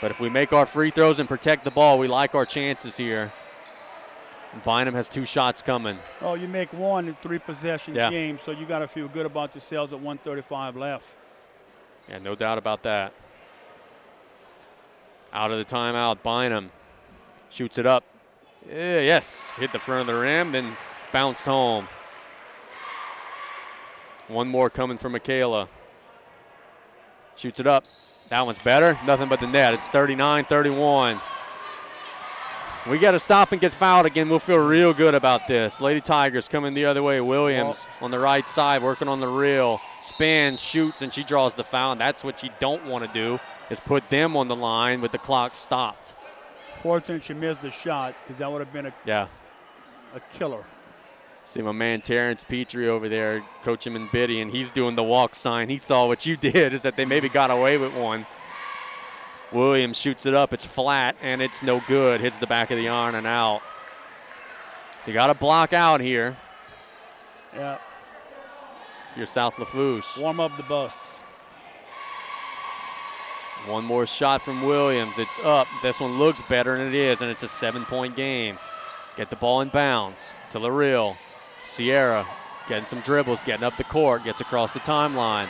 But if we make our free throws and protect the ball, we like our chances here. And Bynum has 2 shots coming. Oh, you make one in 3-possession game, so you got to feel good about yourselves at 1:35 left. Yeah, no doubt about that. Out of the timeout, Bynum shoots it up. Yes, hit the front of the rim, then bounced home. One more coming from Michaela. Shoots it up. That one's better. Nothing but the net. It's 39-31. We got to stop and get fouled again. We'll feel real good about this. Lady Tigers coming the other way. Williams on the right side working on the reel. Spins, shoots, and she draws the foul. And that's what you don't want to do, is put them on the line with the clock stopped. Fortunate she missed the shot, because that would have been a killer. See my man Terrence Petrie over there, Coach him in Biddy, and he's doing the walk sign. He saw what you did, is that they maybe got away with one. Williams shoots it up. It's flat, and it's no good. Hits the back of the iron and out. So you got to block out here. Yeah. If you're South Lafourche. Warm up the bus. One more shot from Williams. It's up. This one looks better than it is, and it's a 7-point game. Get the ball in bounds to LaReal. Sierra getting some dribbles, getting up the court, gets across the timeline.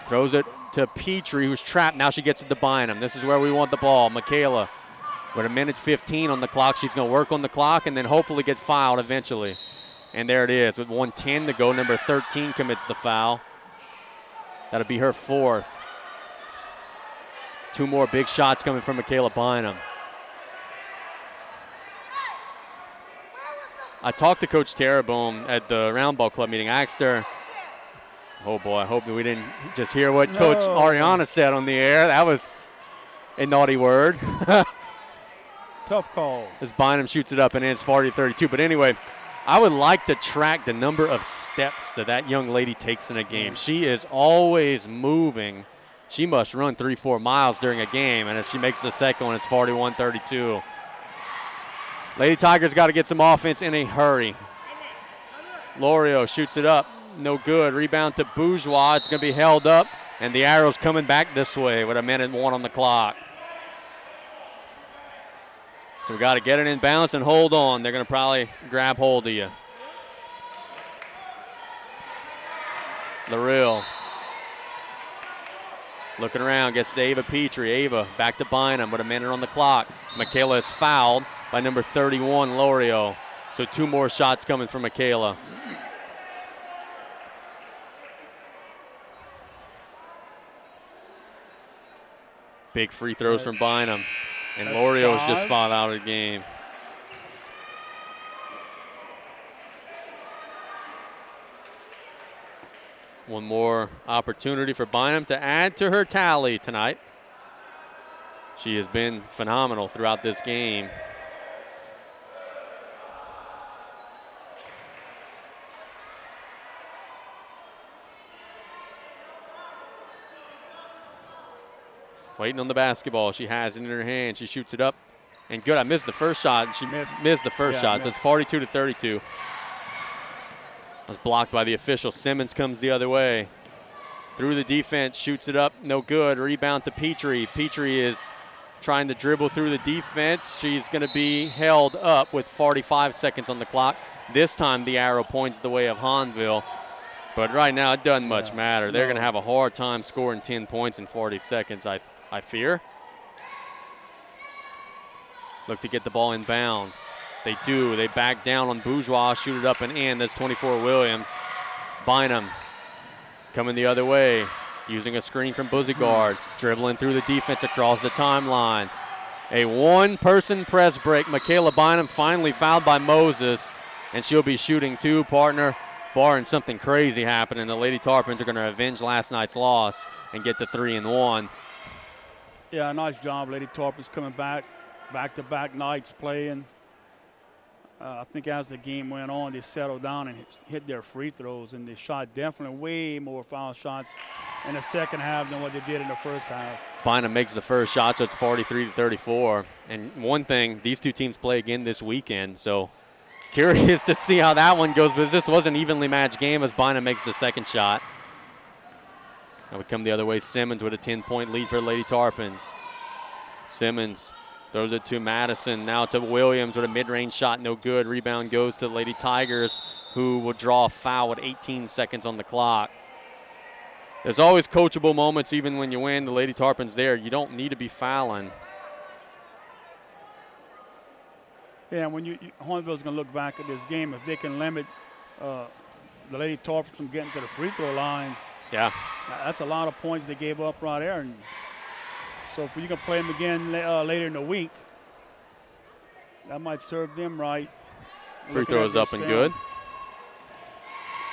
Throws it to Petrie, who's trapped. Now she gets it to Bynum. This is where we want the ball. Michaela with 1:15 on the clock. She's going to work on the clock and then hopefully get fouled eventually. And there it is. With 1:10 to go, number 13 commits the foul. That'll be her 4th. 2 more big shots coming from Michaela Bynum. I talked to Coach Terrebonne at the Round Ball Club meeting. I asked her, oh boy, I hope that we didn't just hear what Coach Ariana said on the air. That was a naughty word. Tough call. As Bynum shoots it up and ends 40-32. But anyway, I would like to track the number of steps that young lady takes in a game. She is always moving. She must run 3-4 miles during a game. And if she makes the second one, it's 41-32. Lady Tigers got to get some offense in a hurry. Lorio shoots it up. No good. Rebound to Bourgeois. It's going to be held up. And the arrow's coming back this way with 1:01 on the clock. So we got to get it in bounds and hold on. They're going to probably grab hold of you. LaReal. Looking around. Gets to Ava Petrie. Ava back to Bynum with 1 minute on the clock. Michaela is fouled by number 31, Lorio. So 2 more shots coming from Michaela. Big free throws from Bynum. And Lorio's just fouled out of the game. One more opportunity for Bynum to add to her tally tonight. She has been phenomenal throughout this game. Waiting on the basketball. She has it in her hand. She shoots it up. And good. I missed the first shot. She missed the first shot. So it's 42-32. Was blocked by the official. Simmons comes the other way. Through the defense. Shoots it up. No good. Rebound to Petrie. Petrie is trying to dribble through the defense. She's going to be held up with 45 seconds on the clock. This time the arrow points the way of Hahnville. But right now it doesn't much matter. They're going to have a hard time scoring 10 points in 40 seconds, I fear. Look to get the ball in bounds. They do. They back down on Bourgeois, shoot it up and in. That's 24 Williams. Bynum coming the other way, using a screen from Buzigard, dribbling through the defense across the timeline. A one-person press break. Michaela Bynum finally fouled by Moses, and she'll be shooting 2, partner, barring something crazy happening. The Lady Tarpons are going to avenge last night's loss and get to 3 and 1. Yeah, nice job. Lady Tarpons coming back-to-back nights playing. I think as the game went on, they settled down and hit their free throws, and they shot definitely way more foul shots in the second half than what they did in the first half. Bynum makes the first shot, so it's 43-34. And one thing, these two teams play again this weekend, so curious to see how that one goes, because this was an evenly matched game as Bynum makes the second shot. Now we come the other way. Simmons with a 10-point lead for Lady Tarpons. Simmons throws it to Madison, now to Williams with a mid-range shot, no good. Rebound goes to Lady Tigers, who will draw a foul with 18 seconds on the clock. There's always coachable moments even when you win. The Lady Tarpons there, you don't need to be fouling. Yeah, when Hahnville's going to look back at this game, if they can limit the Lady Tarpons from getting to the free throw line, yeah, that's a lot of points they gave up right there. And so if you can play them again later in the week, that might serve them right. Free throw is up and good.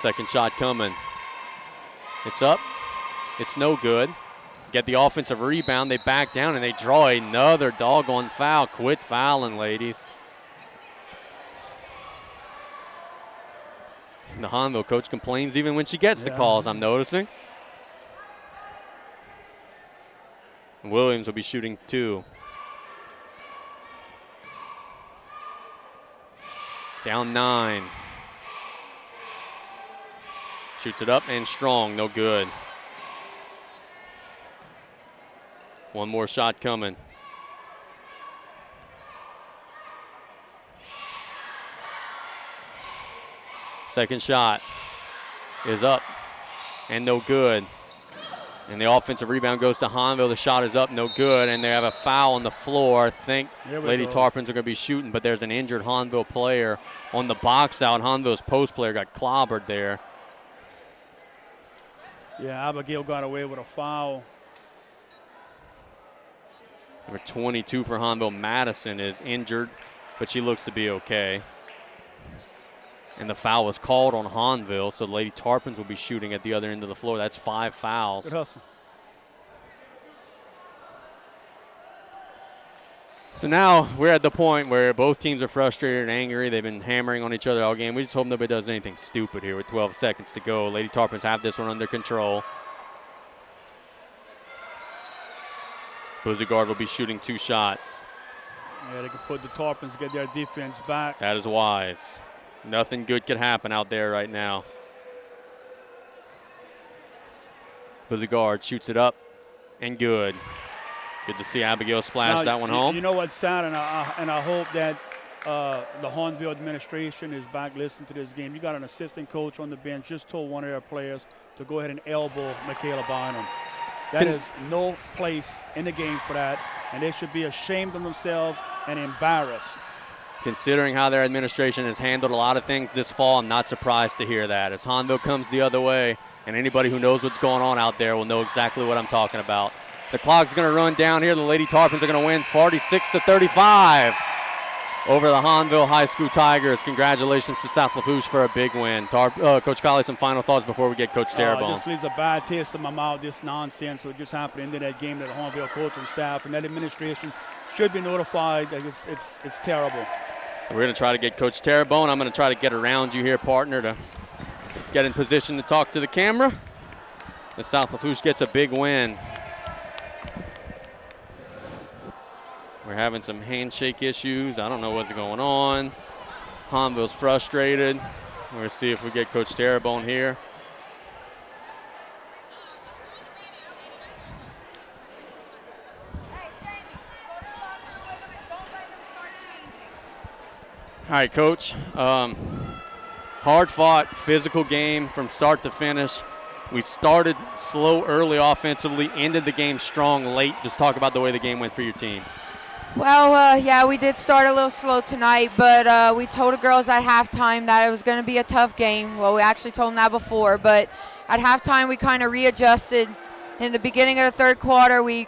Second shot coming. It's up. It's no good. Get the offensive rebound. They back down and they draw another doggone foul. Quit fouling, ladies. And the Hahnville coach complains even when she gets the calls, I'm noticing. Williams will be shooting 2. Down 9. Shoots it up and strong, no good. One more shot coming. Second shot is up and no good. And the offensive rebound goes to Hahnville. The shot is up, no good, and they have a foul on the floor. I think Lady Tarpons are going to be shooting, but there's an injured Hahnville player on the box out. Hahnville's post player got clobbered there. Yeah, Abigail got away with a foul. Number 22 for Hahnville, Madison, is injured, but she looks to be okay. And the foul was called on Hahnville, so Lady Tarpons will be shooting at the other end of the floor. That's 5 fouls. Good hustle. So now we're at the point where both teams are frustrated and angry. They've been hammering on each other all game. We just hope nobody does anything stupid here with 12 seconds to go. Lady Tarpons have this one under control. Buzigard will be shooting 2 shots. Yeah, they can put the Tarpons, get their defense back. That is wise. Nothing good could happen out there right now. Buzigard shoots it up and good. Good to see Abigail splash that one home. You know what's sad, and I hope that the Hahnville administration is back listening to this game. You got an assistant coach on the bench, just told one of their players to go ahead and elbow Michaela Bynum. That is no place in the game for that, and they should be ashamed of themselves and embarrassed. Considering how their administration has handled a lot of things this fall, I'm not surprised to hear that. As Hahnville comes the other way, and anybody who knows what's going on out there will know exactly what I'm talking about. The clock's going to run down here. The Lady Tarpons are going to win 46-35 over the Hahnville High School Tigers. Congratulations to South Lafourche for a big win. Coach Colley, some final thoughts before we get Coach Terrebonne. It just leaves a bad taste in my mouth, this nonsense what just happened in that game that the Hahnville coach and staff and that administration should be notified. It's terrible. We're going to try to get Coach Terrebonne. I'm going to try to get around you here, partner, to get in position to talk to the camera. The South Lafourche gets a big win. We're having some handshake issues. I don't know what's going on. Hahnville's frustrated. We're going to see if we get Coach Terrebonne here. All right, Coach. Hard-fought, physical game from start to finish. We started slow early offensively, ended the game strong late. Just talk about the way the game went for your team. Well, yeah, we did start a little slow tonight, but we told the girls at halftime that it was going to be a tough game. Well, we actually told them that before, but at halftime we kind of readjusted. In the beginning of the third quarter, we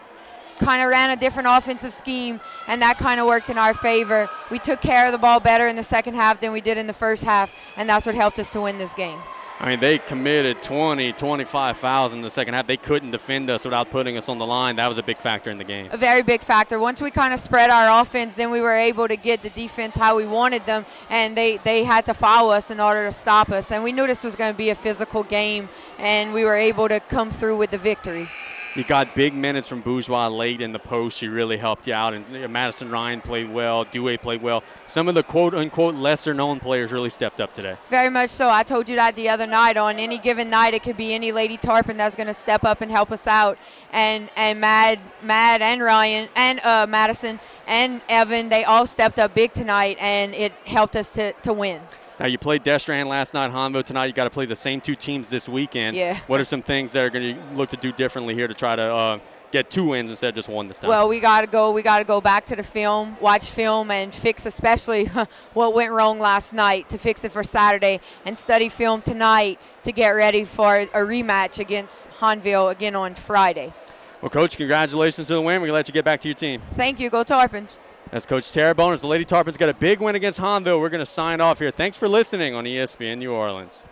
kind of ran a different offensive scheme, and that kind of worked in our favor. We took care of the ball better in the second half than we did in the first half, and that's what helped us to win this game. I mean, they committed 25 fouls in the second half. They couldn't defend us without putting us on the line. That was a big factor in the game. A very big factor. Once we kind of spread our offense, then we were able to get the defense how we wanted them, and they had to foul us in order to stop us. And we knew this was going to be a physical game, and we were able to come through with the victory. You got big minutes from Bourgeois late in the post. She really helped you out. And Madison Ryan played well. Dewey played well. Some of the quote-unquote lesser-known players really stepped up today. Very much so. I told you that the other night. On any given night, it could be any Lady Tarpon that's going to step up and help us out. And Mad and Ryan and Madison and Evan, they all stepped up big tonight, and it helped us to win. Now, you played Destrehan last night, Hahnville tonight. You got to play the same two teams this weekend. Yeah. What are some things that are going to look to do differently here to try to get 2 wins instead of just 1 this time? Well, we got to go back to the film, watch film, and fix especially what went wrong last night to fix it for Saturday, and study film tonight to get ready for a rematch against Hahnville again on Friday. Well, Coach, congratulations to the win. We're going to let you get back to your team. Thank you. Go Tarpons. That's Coach Terrebonne. The Lady Tarpons got a big win against Hahnville. We're going to sign off here. Thanks for listening on ESPN New Orleans.